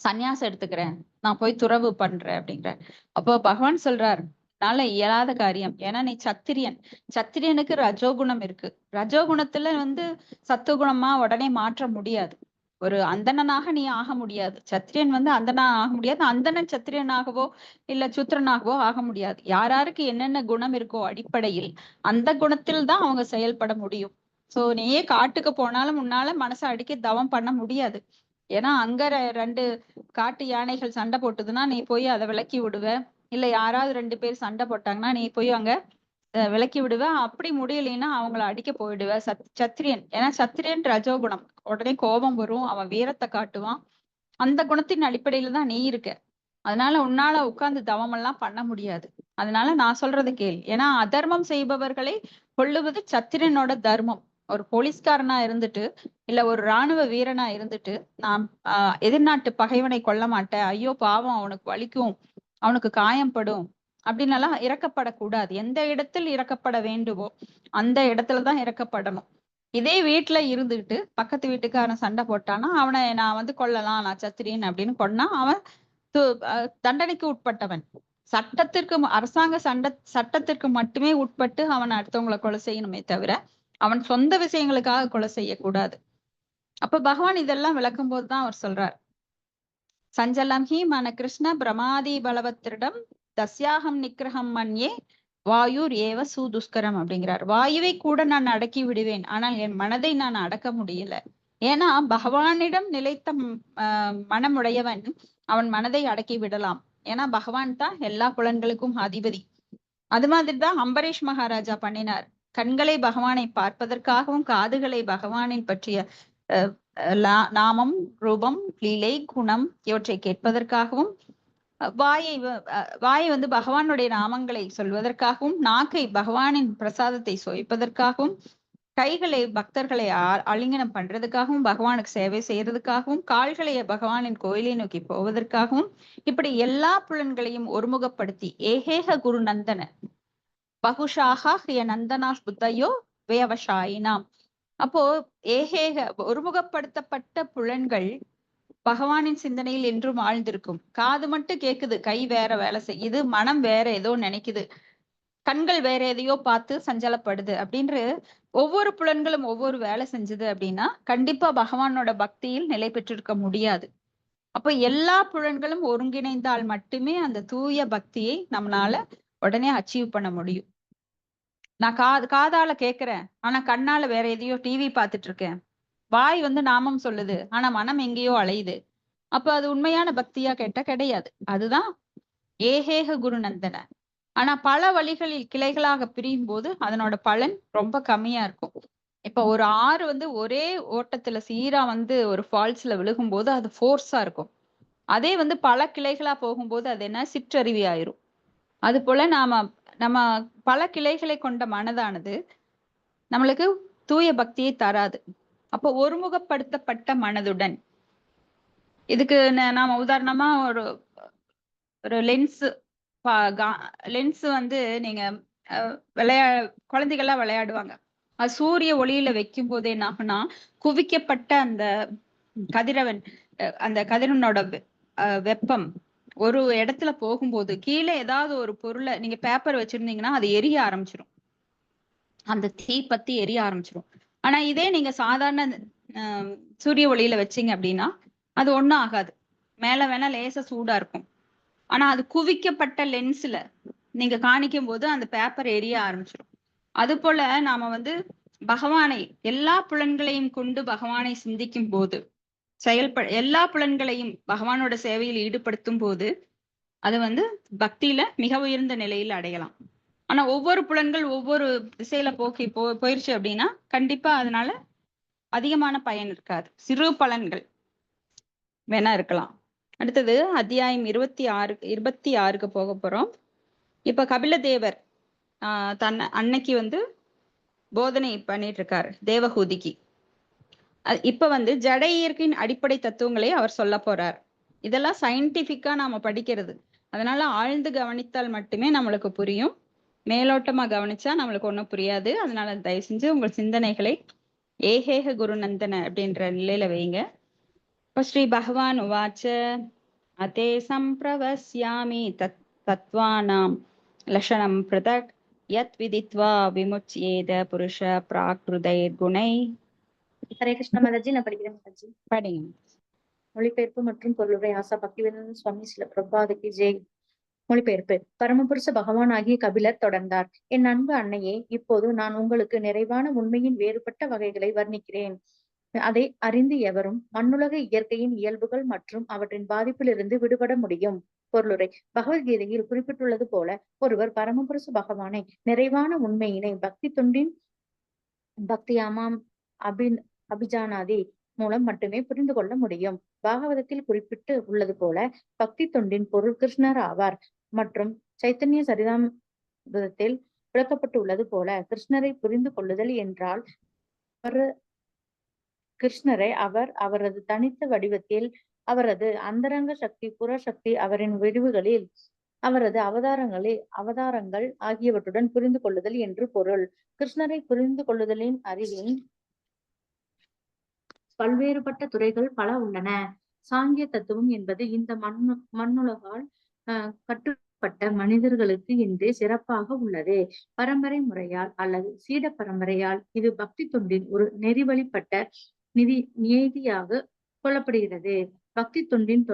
சன்னியாசம் எடுத்துக்கிறேன், நான் போய் துறவு பண்றேன் அப்படிங்கிற. அப்போ பகவான் சொல்றார், என்னால இயலாத காரியம். ஏன்னா நீ சத்திரியனுக்கு ரஜோகுணம் இருக்கு. ரஜோகுணத்துல வந்து சத்துவகுணமா உடனே மாற்ற முடியாது. ஒரு அந்தணனாக நீ ஆக முடியாது. சத்திரியன் வந்து அந்தனா ஆக முடியாது. அந்தணன் சத்திரியனாகவோ இல்ல சூத்திரனாகவோ ஆக முடியாது. யாராருக்கு என்னென்ன குணம் இருக்கோ அடிப்படையில் அந்த குணத்தில் தான் அவங்க செயல்பட முடியும். சோ நீயே காட்டுக்கு போனாலும் உன்னால மனசை அடிக்க தவம் பண்ண முடியாது. ஏன்னா அங்க 2 காட்டு யானைகள் சண்டை போட்டுதுன்னா நீ போய் அதை விலக்கி விடுவ. இல்ல யாராவது 2 பேர் சண்டை போட்டாங்கன்னா நீ போய் அங்க விலக்கி விடுவ. அப்படி முடியலைன்னா அவங்கள அடிக்க போயிடுவ. சத்திரியன், ஏன்னா சத்திரியன் ரஜோகுணம், உடனே கோபம் வரும், அவன் வீரத்தை காட்டுவான். அந்த குணத்தின் அடிப்படையில தான் நீ இருக்க. அதனால உன்னால உட்கார்ந்து தவம் எல்லாம் பண்ண முடியாது. அதனால நான் சொல்றது கேள். ஏன்னா அதர்மம் செய்பவர்களை கொல்லுவது சத்திரியனோட தர்மம். ஒரு போலீஸ்காரனா இருந்துட்டு இல்ல ஒரு ராணுவ வீரனா இருந்துட்டு நான் எதிர்நாட்டு பகைவனை கொல்ல மாட்டேன், ஐயோ பாவம் அவனுக்கு வலிக்கும், அவனுக்கு காயம்படும் அப்படின்னு எல்லாம் இறக்கப்படக்கூடாது. எந்த இடத்தில் இறக்கப்பட வேண்டுமோ அந்த இடத்துலதான் இறக்கப்படணும். இதே வீட்டுல இருந்துட்டு பக்கத்து வீட்டுக்காரன் சண்டை போட்டானா அவனை நான் வந்து கொல்லலாம், நான் சத்திரியன் அப்படின்னு கொன்னா அவன் தண்டனைக்கு உட்பட்டவன். அரசாங்க சட்டத்திற்கு மட்டுமே உட்பட்டு அவன் அடுத்தவங்களை கொலை செய்யணுமே தவிர அவன் சொந்த விஷயங்களுக்காக கொலை செய்யக்கூடாது. அப்ப பகவான் இதெல்லாம் விளக்கும் போதுதான் அவர் சொல்றார், சஞ்சலம் ஹி மன கிருஷ்ண பிரமாதி பலவத்திரிடம் தஸ்யாகம் நிக்கிரகம் மன்யே வாயுர் ஏவ சூதுஷ்கரம் அப்படிங்கிறார். வாயுவை கூட நான் அடக்கி விடுவேன், ஆனால் என் மனதை நான் அடக்க முடியல. ஏன்னா பகவானிடம் நிலைத்த மனமுடையவன் அவன் மனதை அடக்கி விடலாம். ஏன்னா பகவான் தான் எல்லா புலன்களுக்கும் அதிபதி. அது மாதிரிதான் அம்பரீஷ் மகாராஜா பண்ணினார். கண்களை பகவானை பார்ப்பதற்காகவும் காதுகளை பகவானின் பற்றிய நாமம், ரூபம், லீலை, குணம் இவற்றை கேட்பதற்காகவும், வாயை வந்து பகவானுடைய நாமங்களை சொல்வதற்காகவும், நாக்கை பகவானின் பிரசாதத்தை சுவைப்பதற்காகவும், கைகளை பக்தர்களை ஆலிங்கனம் பண்றதுக்காகவும், பகவானுக்கு சேவை செய்யறதுக்காகவும், கால்களை பகவானின் கோயிலை நோக்கி போவதற்காகவும், இப்படி எல்லா புலன்களையும் ஒருமுகப்படுத்தி ஏகேக குரு நந்தன பகுஷாகா ஹிய நந்தனா புத்தையோ வேவசாயினாம். அப்போ ஏகேக ஒருமுகப்படுத்தப்பட்ட புலன்கள் பகவானின் சிந்தனையில் என்றும் ஆழ்ந்திருக்கும். காது மட்டும் கேக்குது, கை வேற வேலை செய்யுது, மனம் வேற ஏதோ நினைக்குது, கண்கள் வேற எதையோ பார்த்து சஞ்சலப்படுது அப்படின்று ஒவ்வொரு புலன்களும் ஒவ்வொரு வேலை செஞ்சது அப்படின்னா கண்டிப்பா பகவானோட பக்தியில் நிலை பெற்றிருக்க முடியாது. அப்ப எல்லா புலன்களும் ஒருங்கிணைந்தால் மட்டுமே அந்த தூய பக்தியை நம்மளால உடனே அச்சீவ் பண்ண முடியும். நான் காதால கேட்கிறேன், ஆனா கண்ணால வேற எதையோ டிவி பார்த்துட்டு இருக்கேன். வாய் நாமம் சொல்லுது, ஆனா மனம் எங்கேயோ அலையுது. அப்ப அது உண்மையான பக்தியா கேட்டா கிடையாது. அதுதான் ஏகேக குருநந்தன. ஆனா பல வழிகளில் கிளைகளாக பிரியும் போது அதனோட பலன் ரொம்ப கம்மியா இருக்கும். இப்ப ஒரு ஆறு ஒரே ஓட்டத்துல சீரா ஒரு ஃபால்ஸ்ல விழுகும் போது அது ஃபோர்ஸா இருக்கும். அதே பல கிளைகளா போகும்போது அது என்ன சிற்றருவி ஆயிரும். அது போல நம்ம பல கிளைகளை கொண்ட மனதானது நம்மளுக்கு தூய பக்தியை தராது. அப்போ ஒருமுகப்படுத்தப்பட்ட மனதுடன், இதுக்கு நாம உதாரணமா ஒரு லென்ஸ் லென்ஸ் நீங்க குழந்தைகள்லாம் விளையாடுவாங்க. அது சூரிய ஒளியில வைக்கும் போது என்ன ஆகும்னா, குவிக்கப்பட்ட அந்த கதிரவன் அந்த கதிரவனோட வெப்பம் ஒரு இடத்துல போகும்போது கீழே ஏதாவது ஒரு பொருளை நீங்க பேப்பர் வச்சிருந்தீங்கன்னா அது எரிய ஆரம்பிச்சிடும். அந்த தீ பத்தி எரிய ஆரம்பிச்சிடும். ஆனா இதே நீங்க சாதாரண சூரிய ஒளியில வச்சீங்க அப்படின்னா அது ஒண்ணும் ஆகாது. மேல வேணா லேசா சூடா இருக்கும். ஆனா அது குவிக்கப்பட்ட லென்ஸ்ல நீங்க காணிக்கும் போது அந்த பேப்பர் எரிய ஆரம்பிச்சிடும். அது போல நாம பகவானை எல்லா புலன்களையும் கொண்டு பகவானை சிந்திக்கும் போது, எல்லா புலன்களையும் பகவானோட சேவையில் ஈடுபடுத்தும் போது அது பக்தியில மிக உயர்ந்த நிலையில் அடையலாம். ஆனா ஒவ்வொரு புலன்கள் ஒவ்வொரு திசையில போயிருச்சு அப்படின்னா கண்டிப்பா அதனால அதிகமான பயன் இருக்காது. சிறு பலன்கள் வேணா இருக்கலாம். அடுத்தது அத்தியாயம் 26க்கு போக போறோம். இப்ப கபிலதேவர் அன்னைக்கு போதனை பண்ணிட்டு இருக்காரு தேவஹூதிக்கு. இப்ப ஜட இயற்கையின் அடிப்படை தத்துவங்களை அவர் சொல்ல போறார். இதெல்லாம் சயின்டிபிக்கா நாம படிக்கிறது. அதனால ஆழ்ந்து கவனித்தால் மட்டுமே நம்மளுக்கு புரியும். மேலோட்டமா கவனிச்சா நம்மளுக்கு ஒண்ணும் புரியாது. அதனால தயவு செஞ்சு உங்கள் சிந்தனைகளை ஏகேக குருநந்தன அப்படின்ற நிலையில வைங்க. இப்ப ஸ்ரீ பகவான் உவாச்ச அதே சம்பிரவஸ்யாமி தத்வானாம் லஷணம் பிரதக் யத் விதித்வா விமுச்யேத புருஷ பிராக்ருதைர் குணை. ஹரே கிருஷ்ண மாதாஜி, நான் படிக்கிறேன் மாதாஜி. படிங்க. மொழிபெயர்ப்பு மற்றும் பொருளுரை ஆசா பக்திவேதாந்த சுவாமி ஸ்ரீல பிரபாதுக்கு ஜெய். மொழிபெயர்ப்பு. பரமபுருஷ பகவான் ஆகிய கபிலர் தொடர்ந்தார். என் அன்பு அன்னையே, இப்போது நான் உங்களுக்கு நிறைவான உண்மையின் வேறுபட்ட வகைகளை வர்ணிக்கிறேன். அதை அறிந்து எவரும் மண்ணுலக இயற்கையின் இயல்புகள் மற்றும் அவற்றின் பாதிப்பிலிருந்து விடுபட முடியும். பொருளுரை. பகவத்கீதையில் குறிப்பிட்டுள்ளது போல ஒருவர் பரமபுருஷ பகவானை நிறைவான உண்மையினை பக்தி தொண்டின் பக்தியாமாம் அபிஜானாதி மூலம் மட்டுமே புரிந்து கொள்ள முடியும். பாகவதத்தில் குறிப்பிட்டு உள்ளது போல பக்தி தொண்டின் பொருள் கிருஷ்ணர் ஆவார். மற்றும் சைத்தன்ய சரிதாமிரதத்தில் விளக்கப்பட்டு உள்ளது போல கிருஷ்ணரை புரிந்து கொள்ளுதல் என்றால் கிருஷ்ணரை அவரது தனித்த வடிவத்தில், அவரது அந்தரங்க சக்தி, புறசக்தி, அவரின் விரிவுகளில், அவரது அவதாரங்கள் ஆகியவற்றுடன் புரிந்து கொள்ளுதல் என்று பொருள். கிருஷ்ணரை புரிந்து கொள்ளுதலின் அறிவின் பல்வேறுபட்ட துறைகள் பல உள்ளன. சாங்கிய தத்துவம் என்பது இந்த மண்ணுலகால் கட்டுப்பட்ட மனிதர்களுக்கு இன்று சிறப்பாக உள்ளது. பரம்பரை முறையால் அல்லது சீட பரம்பரையால் இது பக்தி தொண்டின் ஒரு நெறிவழிப்பட்ட நியதியாக கொள்ளப்படுகிறது. பக்தி தொண்டின்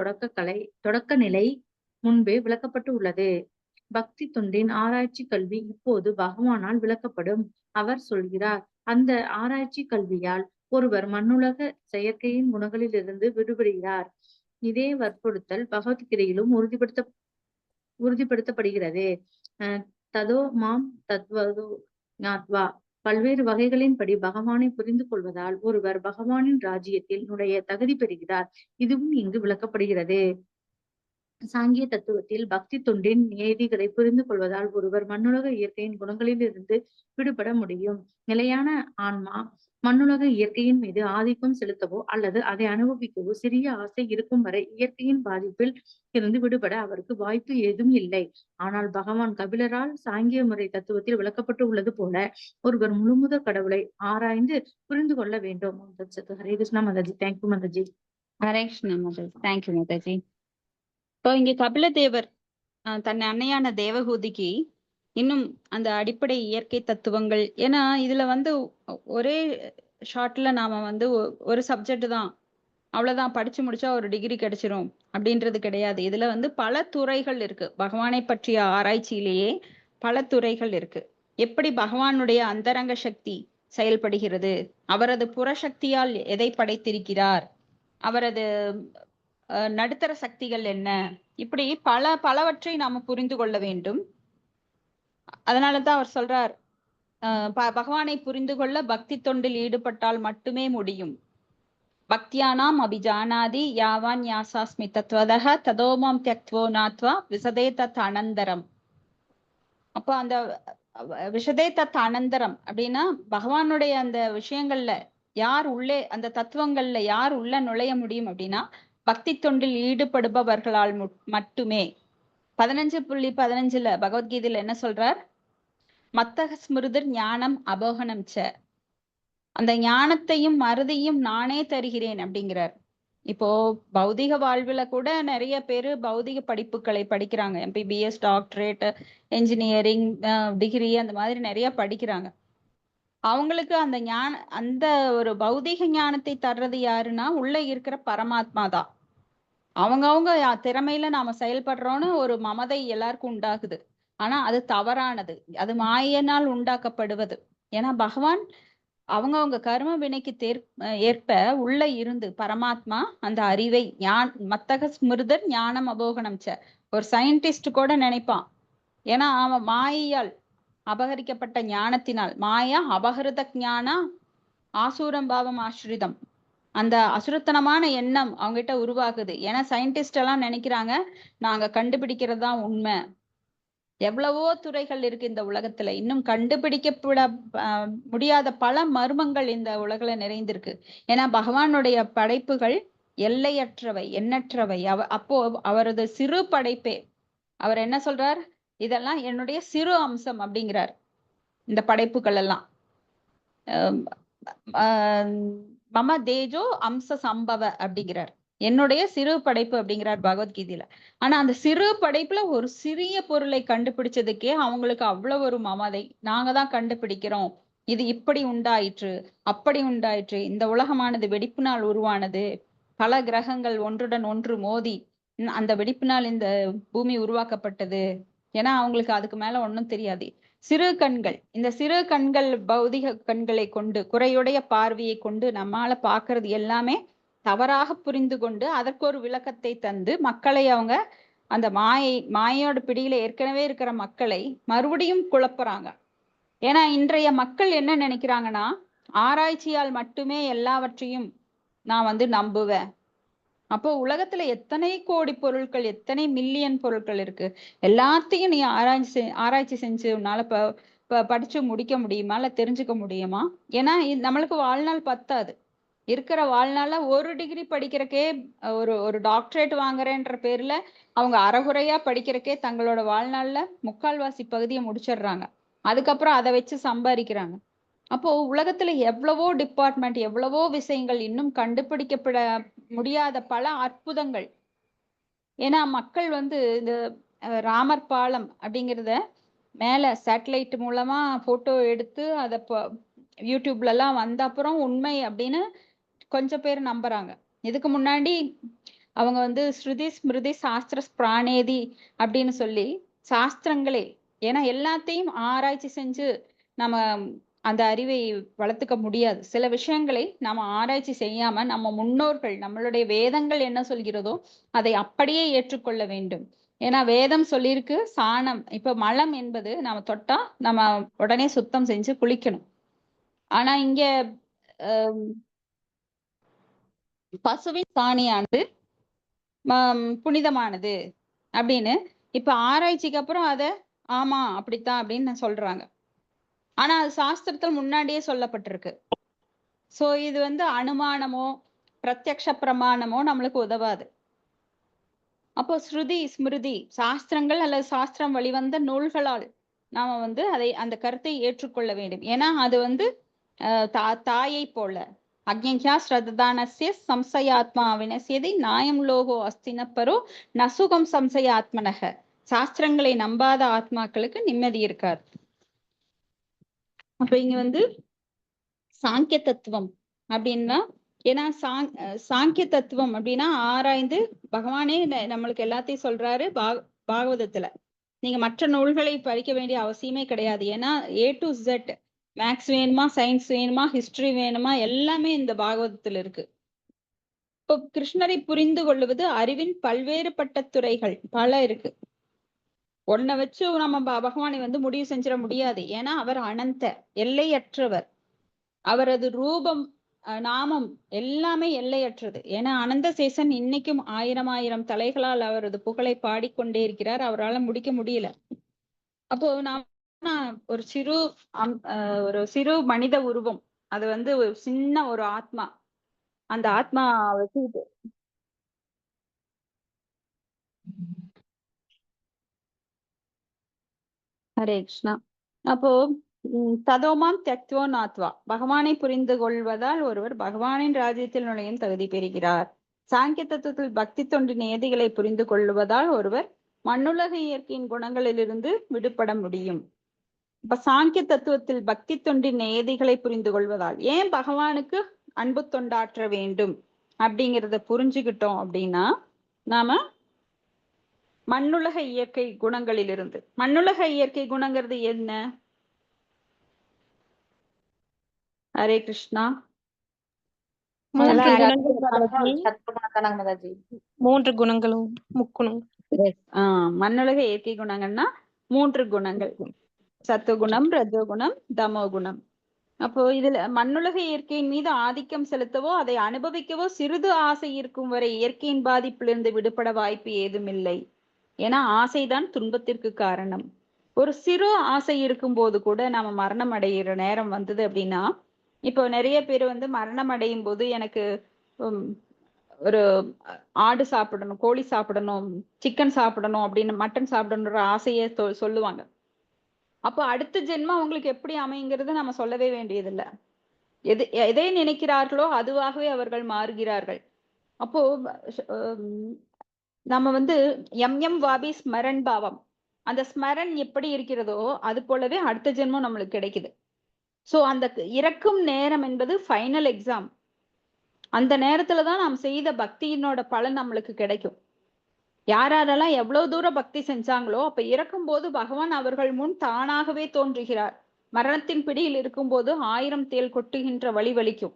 தொடக்க நிலை முன்பே விளக்கப்பட்டு உள்ளது. பக்தி தொண்டின் ஆராய்ச்சி கல்வி இப்போது பகவானால் விளக்கப்படும். அவர் சொல்கிறார், அந்த ஆராய்ச்சி கல்வியால் ஒருவர் மண்ணுலக செயற்கையின் குணங்களிலிருந்து விடுபடுகிறார். இதே வற்புறுத்தல் பகவத்கீதையிலும் உறுதிப்படுத்தப்படுகிறது. ததோ மாம் தத்வதோ ஞாத்வா. பல்வேறு வகைகளின்படி பகவானை புரிந்து கொள்வதால் ஒருவர் பகவானின் ராஜ்யத்தில் நுழைய தகுதி பெறுகிறார். இதுவும் இங்கு விளக்கப்படுகிறது. சாங்கிய தத்துவத்தில் பக்தி தொண்டின் நியதிகளை புரிந்து கொள்வதால் ஒருவர் மண்ணுலக இயற்கையின் குணங்களிலிருந்து விடுபட முடியும். நிலையான ஆன்மா மண்ணுலக இயற்கையின் மீது ஆதிக்கம் செலுத்தவோ அல்லது அதை அனுபவிக்கவோ சிறிய ஆசை இருக்கும் வரை இயற்கையின் பாதிப்பில் இருந்து விடுபட அவருக்கு வாய்ப்பு ஏதும் இல்லை. ஆனால் பகவான் கபிலரால் சாங்கிய முறை தத்துவத்தில் விளக்கப்பட்டு உள்ளது போல ஒருவர் முழுமுதற் கடவுளை ஆராய்ந்து புரிந்து கொள்ள வேண்டும். ஹரே கிருஷ்ணா மாதாஜி. தேங்க்யூ மாதாஜி. ஹரே கிருஷ்ணா மாதாஜி. தேங்க்யூ மாதாஜி. இப்போ இங்க கபிலதேவர் தன் அன்னையான தேவகூதிக்கு இன்னும் அந்த அடிப்படை இயற்கை தத்துவங்கள், ஏன்னா இதுல வந்து ஒரே ஷார்ட்ல நாம வந்து ஒரு சப்ஜெக்ட் தான் அவ்வளவுதான் படிச்சு முடிச்சா ஒரு டிகிரி கிடைச்சிரும் அப்படின்றது கிடையாது. இதுல வந்து பல துறைகள் இருக்கு. பகவானை பற்றிய ஆராய்ச்சியிலேயே பல துறைகள் இருக்கு. எப்படி பகவானுடைய அந்தரங்க சக்தி செயல்படுகிறது, அவரது புறசக்தியால் எதை படைத்திருக்கிறார், அவரது நடுத்தர சக்திகள் என்ன, இப்படி பலவற்றை நாம புரிந்து கொள்ள வேண்டும். அதனாலதான் அவர் சொல்றார், பகவானை புரிந்து கொள்ள பக்தி தொண்டில் ஈடுபட்டால் மட்டுமே முடியும். பக்தியானாம் அபிஜானாதி யாவான் யாசாஸ்மி தத்வதஹ ததோமாம் தியக்த்வோ நாத்வா விசதே தத் அனந்தரம். அப்போ அந்த விஷதே தத் அனந்தரம் அப்படின்னா பகவானுடைய அந்த விஷயங்கள்ல யார் உள்ளே, அந்த தத்துவங்கள்ல யார் உள்ள நுழைய முடியும் அப்படின்னா பக்தி தொண்டில் ஈடுபடுபவர்களால் மட்டுமே. 15.15 பகவத்கீதையில என்ன சொல்றார்? மத்தக ஸ்மிருதிர் ஞானம் அபோகனம் ச. அந்த ஞானத்தையும் மருதியும் நானே தருகிறேன் அப்படிங்கிறார். இப்போ பௌதிக வாழ்வுல கூட நிறைய பேரு பௌதிக படிப்புகளை படிக்கிறாங்க. MBBS, டாக்டரேட், என்ஜினியரிங் டிகிரி, அந்த மாதிரி நிறைய படிக்கிறாங்க. அவங்களுக்கு அந்த ஒரு பௌதிக ஞானத்தை தர்றது யாருன்னா உள்ள இருக்கிற பரமாத்மா தான். அவங்கவுங்க திறமையில நாம செயல்படுறோம்னு ஒரு மமதை எல்லாருக்கும் உண்டாகுது. ஆனா அது தவறானது. அது மாயினால் உண்டாக்கப்படுவது. ஏன்னா பகவான் அவங்கவுங்க கர்ம வினைக்கு ஏற்ப உள்ள இருந்து பரமாத்மா அந்த அறிவை மத்தக ஸ்மிருதர் ஞானம் அபோகனம் ச. ஒரு சயின்டிஸ்ட் கூட நினைப்பான், ஏன்னா அவன் மாயையால் அபகரிக்கப்பட்ட ஞானத்தினால், மாயா அபகிருத ஞானா ஆசூரம் பாவம் ஆசிரிதம், அந்த அசுரத்தனமான எண்ணம் அவங்ககிட்ட உருவாகுது. ஏன்னா சயின்டிஸ்ட் எல்லாம் நினைக்கிறாங்க நாங்க கண்டுபிடிக்கிறது தான் உண்மை. எவ்வளவோ துறைகள் இருக்கு இந்த உலகத்துல, இன்னும் கண்டுபிடிக்கப்பட முடியாத பல மர்மங்கள் இந்த உலகில நிறைந்திருக்கு. ஏன்னா பகவானுடைய படைப்புகள் எல்லையற்றவை, எண்ணற்றவை. அப்போ அவரது சிறு படைப்பே, அவர் என்ன சொல்றார்? இதெல்லாம் என்னுடைய சிறு அம்சம் அப்படிங்கிறார். இந்த படைப்புகள் எல்லாம் மம தேஜோ அம்ச சம்பவ அப்படிங்கிறார். என்னுடைய சிறு படைப்பு அப்படிங்கிறார் பகவத்கீதையில. ஆனா அந்த சிறு படைப்புல ஒரு சிறிய பொருளை கண்டுபிடிச்சதுக்கே அவங்களுக்கு அவ்வளவு ஒரு மமதை. நாங்க தான் கண்டுபிடிக்கிறோம், இது இப்படி உண்டாயிற்று, அப்படி உண்டாயிற்று, இந்த உலகமானது வெடிப்பினால் உருவானது, பல கிரகங்கள் ஒன்றுடன் ஒன்று மோதி அந்த வெடிப்பினால் இந்த பூமி உருவாக்கப்பட்டது. ஏன்னா அவங்களுக்கு அதுக்கு மேல ஒண்ணும் தெரியாது. சிறு கண்கள், இந்த சிறு கண்கள் பௌதிக கண்களை கொண்டு, குறையுடைய பார்வையை கொண்டு நம்மால பாக்குறது எல்லாமே தவறாக புரிந்து கொண்டு அதற்கு ஒரு விளக்கத்தை தந்து மக்களை அவங்க அந்த மாயோட பிடியில ஏற்கனவே இருக்கிற மக்களை மறுபடியும் குழப்புறாங்க. ஏன்னா இன்றைய மக்கள் என்ன நினைக்கிறாங்கன்னா, ஆராய்ச்சியால் மட்டுமே எல்லாவற்றையும் நான் வந்து நம்புவேன். அப்போ உலகத்துல எத்தனை கோடி பொருட்கள், எத்தனை மில்லியன் பொருட்கள் இருக்கு, எல்லாத்தையும் நீ ஆராய்ச்சி செஞ்சு உன்னால படிச்சு முடிக்க முடியுமா, இல்ல தெரிஞ்சுக்க முடியுமா? ஏன்னா நம்மளுக்கு வாழ்நாள் பத்தாது. இருக்கிற வாழ்நாள்ல ஒரு டிகிரி படிக்கிறக்கே, ஒரு டாக்டரேட் வாங்குறேன்ற பேர்ல அவங்க அறகுறையா படிக்கிறக்கே தங்களோட வாழ்நாள்ல 3/4 பகுதியை முடிச்சிடுறாங்க. அதுக்கப்புறம் அதை வச்சு சம்பாதிக்கிறாங்க. அப்போ உலகத்துல எவ்வளவோ டிபார்ட்மெண்ட், எவ்வளவோ விஷயங்கள், இன்னும் கண்டுபிடிக்கப்பட முடியாத பல அற்புதங்கள். ஏன்னா மக்கள் வந்து இந்த ராமர் பாலம் அப்படிங்கிறத மேல சேட்டலைட் மூலமா போட்டோ எடுத்து அதை யூடியூப்ல எல்லாம் வந்த அப்புறம் உண்மை அப்படின்னு கொஞ்சம் பேர் நம்புறாங்க. இதுக்கு முன்னாடி அவங்க வந்து ஸ்ருதி ஸ்மிருதி சாஸ்திர பிராணேதி அப்படின்னு சொல்லி சாஸ்திரங்களே, ஏன்னா எல்லாத்தையும் ஆராய்ச்சி செஞ்சு நம்ம அந்த அறிவை வளர்த்துக்க முடியாது. சில விஷயங்களை நாம ஆராய்ச்சி செய்யாம நம்ம முன்னோர்கள், நம்மளுடைய வேதங்கள் என்ன சொல்கிறதோ அதை அப்படியே ஏற்றுக்கொள்ள வேண்டும். ஏன்னா வேதம் சொல்லியிருக்கு சாணம், இப்ப மலம் என்பது நாம தொட்டா நம்ம உடனே சுத்தம் செஞ்சு குளிக்கணும். ஆனா இங்க பசுவின் சாணியானது புனிதமானது, அப்படின்னு இப்ப ஆராய்ச்சிக்கு அப்புறம் அத ஆமா அப்படித்தான் அப்படின்னு சொல்றாங்க. ஆனா அது சாஸ்திரத்தில் முன்னாடியே சொல்லப்பட்டிருக்கு. சோ இது வந்து அனுமானமோ பிரத்யக்ஷ பிரமாணமோ நம்மளுக்கு உதவாது. அப்போ ஸ்ருதி ஸ்மிருதி சாஸ்திரங்கள் அல்லது சாஸ்திரம் வழிவந்த நூல்களால் நாம வந்து அந்த கருத்தை ஏற்றுக்கொள்ள வேண்டும். ஏன்னா அது வந்து தாயை போல அக்ஞா ஸ்ரதானஸ்ய சம்சயாத்மா வினசியதை நாயம் லோகோ அஸ்தினப்பரோ நசுகம் சம்சயாத்மனக. சாஸ்திரங்களை நம்பாத ஆத்மாக்களுக்கு நிம்மதி இருக்காது. அப்ப இங்க வந்து சாங்கிய தத்துவம் அப்படின்னா, ஏன்னா சாங்கிய தத்துவம் அப்படின்னா ஆராய்ந்து பகவானே நம்மளுக்கு எல்லாத்தையும் சொல்றாரு பாகவதத்துல. நீங்க மற்ற நூல்களை படிக்க வேண்டிய அவசியமே கிடையாது. ஏன்னா A to Z மேக்ஸ் வேணுமா, சயின்ஸ் வேணுமா, ஹிஸ்டரி வேணுமா, எல்லாமே இந்த பாகவதத்துல இருக்கு. இப்போ கிருஷ்ணரை புரிந்து கொள்வது அறிவின் பல்வேறுபட்ட துறைகள் பல இருக்கு. ஒன்ன வச்சு நம்ம பகவானை வந்து முடிவு செஞ்சிட முடியாது. ஏன்னா அவர் அனந்த எல்லையற்றவர். அவரது ரூபம் நாமம் எல்லாமே எல்லையற்றது. ஏன்னா அனந்த சேசன் இன்னைக்கும் 1000 தலைகளால் அவரது புகழை பாடிக்கொண்டே இருக்கிறார். அவரால் முடிக்க முடியல. அப்போ நான் ஒரு சிறு மனித உருவம், அது வந்து ஒரு சின்ன ஒரு ஆத்மா. அந்த ஆத்மா வச்சுக்கிட்டு ஹரே கிருஷ்ணா. அப்போ ததோமாம் தியக்த்வோ நாத்வா, பகவானை புரிந்து கொள்வதால் ஒருவர் பகவானின் ராஜ்யத்தில் நுழையும் தகுதி பெறுகிறார். சாங்கிய தத்துவத்தில் பக்தி தொண்டின் நியதிகளை புரிந்து கொள்வதால் ஒருவர் மண்ணுலக இயற்கையின் குணங்களிலிருந்து விடுபட முடியும். இப்ப சாங்கிய தத்துவத்தில் பக்தி தொண்டின் நியதிகளை புரிந்து கொள்வதால் ஏன் பகவானுக்கு அன்பு தொண்டாற்ற வேண்டும் அப்படிங்கிறத புரிஞ்சுக்கிட்டோம் அப்படின்னா, நாம மண்ணுலக இயற்கை குணங்களிலிருந்து, மண்ணுலக இயற்கை குணங்கிறது என்ன? ஹரே கிருஷ்ணா. மூன்று குணங்களும் முக்குணம். மண்ணுலக இயற்கை குணங்கள்னா 3 குணங்கள், சத்துவகுணம், ரஜோகுணம், தமோகுணம். அப்போ இதுல மண்ணுலக இயற்கையின் மீது ஆதிக்கம் செலுத்தவோ அதை அனுபவிக்கவோ சிறிது ஆசை இருக்கும் வரை இயற்கையின் பாதிப்பிலிருந்து விடுபட வாய்ப்பு ஏதும் இல்லை. ஏன்னா ஆசைதான் துன்பத்திற்கு காரணம். ஒரு சிறு ஆசை இருக்கும் போது கூட நாம மரணம் அடைகிற நேரம் வந்தது அப்படின்னா, இப்போ நிறைய பேர் வந்து மரணம் அடையும் போது எனக்கு ஒரு ஆடு சாப்பிடணும், கோழி சாப்பிடணும், சிக்கன் சாப்பிடணும் அப்படின்னு, மட்டன் சாப்பிடணுன்ற ஆசையை சொல்லுவாங்க. அப்போ அடுத்த ஜென்மம் அவங்களுக்கு எப்படி அமைங்கிறது நம்ம சொல்லவே வேண்டியதில்லை. எதை நினைக்கிறார்களோ அதுவாகவே அவர்கள் மாறுகிறார்கள். அப்போ நம்ம வந்து எம் வாபி ஸ்மரன் பாவம், அந்த ஸ்மரன் எப்படி இருக்கிறதோ அது போலவே அடுத்த ஜென்மம் நம்மளுக்கு கிடைக்குது. சோ அந்த இறக்கும் நேரம் என்பது ஃபைனல் எக்ஸாம். அந்த நேரத்துலதான் நாம் செய்த பக்தியினோட பலன் நம்மளுக்கு கிடைக்கும். யாரெல்லாம் எவ்வளவு தூரம் பக்தி செஞ்சாங்களோ அப்ப இறக்கும் போது பகவான் அவர்கள் முன் தானாகவே தோன்றுகிறார். மரணத்தின் பிடியில் இருக்கும்போது 1000 தேள் கொட்டுகின்ற வழி வலிக்கும்.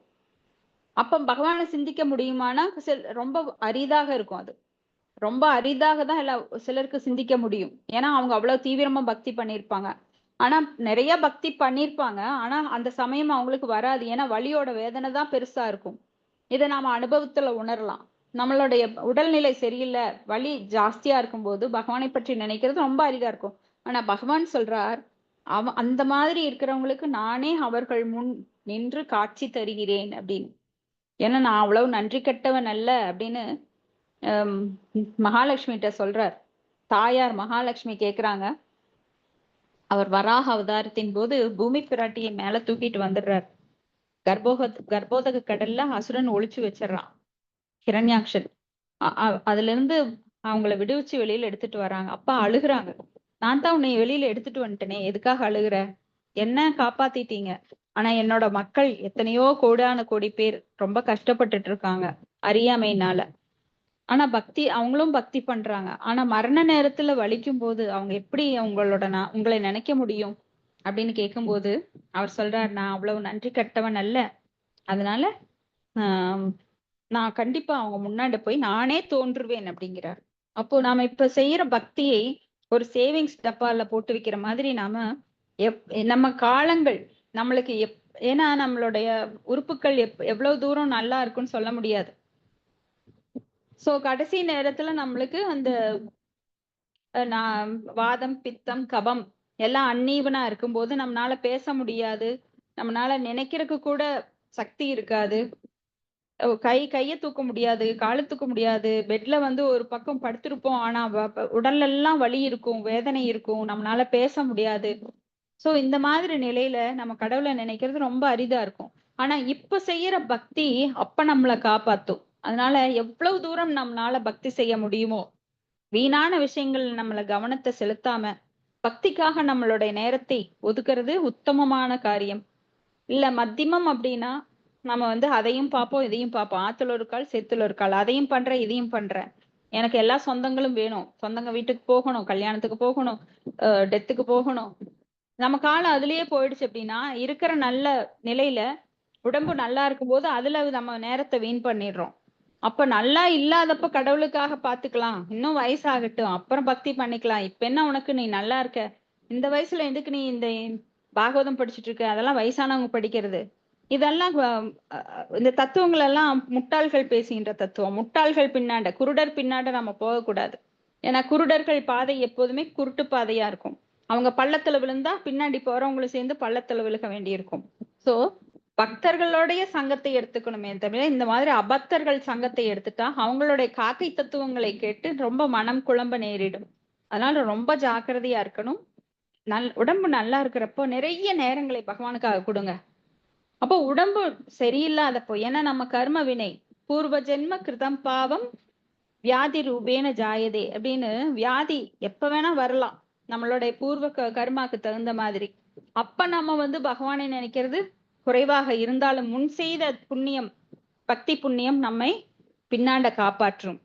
அப்ப பகவானை சிந்திக்க முடியுமானா ரொம்ப அரிதாக இருக்கும். அது ரொம்ப அரிதாக தான் சிலருக்கு சிந்திக்க முடியும். ஏன்னா அவங்க அவ்வளவு தீவிரமா பக்தி பண்ணியிருப்பாங்க. ஆனா நிறைய பக்தி பண்ணியிருப்பாங்க, ஆனா அந்த சமயம் அவங்களுக்கு வராது. ஏன்னா வலியோட வேதனை தான் பெருசா இருக்கும். இதை நாம அனுபவத்துல உணரலாம். நம்மளுடைய உடல்நிலை சரியில்லை, வலி ஜாஸ்தியா இருக்கும்போது பகவானை பற்றி நினைக்கிறது ரொம்ப அரிதா இருக்கும். ஆனா பகவான் சொல்றார், அந்த மாதிரி இருக்கிறவங்களுக்கு நானே அவர்கள் முன் நின்று காட்சி தருகிறேன் அப்படின்னு. ஏன்னா நான் அவ்வளவு நன்றி கெட்டவன் அல்ல அப்படின்னு மகாலட்சுமிகிட்ட சொல்றார். தாயார் மகாலட்சுமி கேக்குறாங்க. அவர் வராக அவதாரத்தின் போது பூமி பிராட்டியை மேல தூக்கிட்டு வந்துடுறார். கர்ப்போதக கடல்ல அசுரன் ஒளிச்சு வச்சிடறான் ஹிரண்யாக்ஷன். அதுல இருந்து அவங்கள விடுவிச்சு வெளியில எடுத்துட்டு வராங்க. அப்பா அழுகுறாங்க. நான் தான் உன்னை வெளியில எடுத்துட்டு வந்துட்டேனே, எதுக்காக அழுகுற? என்ன காப்பாத்திட்டீங்க, ஆனா என்னோட மக்கள் எத்தனையோ கோடான கோடி பேர் ரொம்ப கஷ்டப்பட்டுட்டு இருக்காங்க அறியாமையினால. ஆனா அவங்களும் பக்தி பண்றாங்க. ஆனா மரண நேரத்துல வலிக்கும் போது அவங்க எப்படி உங்களை நினைக்க முடியும் அப்படின்னு கேட்கும்போது அவர் சொல்றார், நான் அவ்வளவு நன்றி கட்டவன் அல்ல, அதனால நான் கண்டிப்பா அவங்க முன்னாடி போய் நானே தோன்றுவேன் அப்படிங்கிறார். அப்போ நாம இப்ப செய்யற பக்தியை ஒரு சேவிங்ஸ் டப்பால போட்டு வைக்கிற மாதிரி நாம நம்ம காலங்கள் நம்மளுக்கு ஏன்னா நம்மளுடைய உறுப்புகள் எவ்வளவு தூரம் நல்லா இருக்குன்னு சொல்ல முடியாது. சோ கடைசி நேரத்துல நம்மளுக்கு அந்த நான் வாதம், பித்தம், கபம் எல்லாம் அன்னீவனா இருக்கும்போது நம்மளால பேச முடியாது, நம்மளால நினைக்கிறதுக்கு கூட சக்தி இருக்காது, கைய தூக்க முடியாது, காலை தூக்க முடியாது, பெட்ல வந்து ஒரு பக்கம் படுத்திருப்போம், ஆனா உடல்ல எல்லாம் வலி இருக்கும், வேதனை இருக்கும், நம்மளால பேச முடியாது. சோ இந்த மாதிரி நிலையில நம்ம கடவுளை நினைக்கிறது ரொம்ப அரிதா இருக்கும். ஆனா இப்ப செய்யற பக்தி அப்ப நம்மளை காப்பாத்தும். அதனால எவ்வளவு தூரம் நம்மளால பக்தி செய்ய முடியுமோ, வீணான விஷயங்கள் நம்மள கவனத்தை செலுத்தாம பக்திக்காக நம்மளுடைய நேரத்தை ஒதுக்குறது உத்தமமான காரியம். இல்ல மத்தியமம் அப்படின்னா நம்ம வந்து அதையும் பார்ப்போம், இதையும் பார்ப்போம். ஆத்துல ஒரு கால், சேத்துல ஒரு கால், அதையும் பண்றேன், இதையும் பண்றேன். எனக்கு எல்லா சொந்தங்களும் வேணும், சொந்தங்க வீட்டுக்கு போகணும், கல்யாணத்துக்கு போகணும், டெத்துக்கு போகணும். நம்ம காலம் அதுலயே போயிடுச்சு அப்படின்னா இருக்கிற நல்ல நிலையில உடம்பு நல்லா இருக்கும்போது அதுல நம்ம நேரத்தை வீண் பண்ணிடுறோம். அப்ப நல்லா இல்லாதப்ப கடவுளுக்காக பாத்துக்கலாம், இன்னும் வயசாகட்டும், அப்புறம் பக்தி பண்ணிக்கலாம், இப்ப என்ன உனக்கு, நீ நல்லா இருக்க, இந்த வயசுல எதுக்கு நீ இந்த பாகவதம் படிச்சுட்டு இருக்க, அதெல்லாம் வயசானவங்க படிக்கிறது. இதெல்லாம் இந்த தத்துவங்கள் எல்லாம் முட்டாள்கள் பேசுகின்ற தத்துவம். முட்டாள்கள் பின்னாண்ட, குருடர் பின்னாண்ட நம்ம போகக்கூடாது. ஏன்னா குருடர்கள் பாதை எப்போதுமே குருட்டு பாதையா இருக்கும். அவங்க பள்ளத்துல விழுந்தா பின்னாடி போறவங்களும் சேர்ந்து பள்ளத்துல விழுக வேண்டியிருக்கும். சோ பக்தர்களுடைய சங்கத்தை எடுத்துக்கணுமே தவிர இந்த மாதிரி அபக்தர்கள் சங்கத்தை எடுத்துட்டா அவங்களுடைய காக்கை தத்துவங்களை கேட்டு ரொம்ப மனம் குழம்ப நேரிடும். அதனால ரொம்ப ஜாக்கிரதையா இருக்கணும். உடம்பு நல்லா இருக்கிறப்போ நிறைய நேரங்களை பகவானுக்காக கொடுங்க. அப்போ உடம்பு சரியில்லாதப்போ, ஏன்னா நம்ம கர்ம வினை பூர்வ ஜென்ம கிருதம் பாவம் வியாதி ரூபேன ஜாயதே அப்படின்னு வியாதி எப்ப வேணா வரலாம் நம்மளுடைய பூர்வ கர்மாக்கு தகுந்த மாதிரி. அப்ப நம்ம வந்து பகவானை நினைக்கிறது குறைவாக இருந்தாலும் முன் செய்த புண்ணியம், பக்தி புண்ணியம் நம்மை பின்னாண்ட காப்பாற்றும்.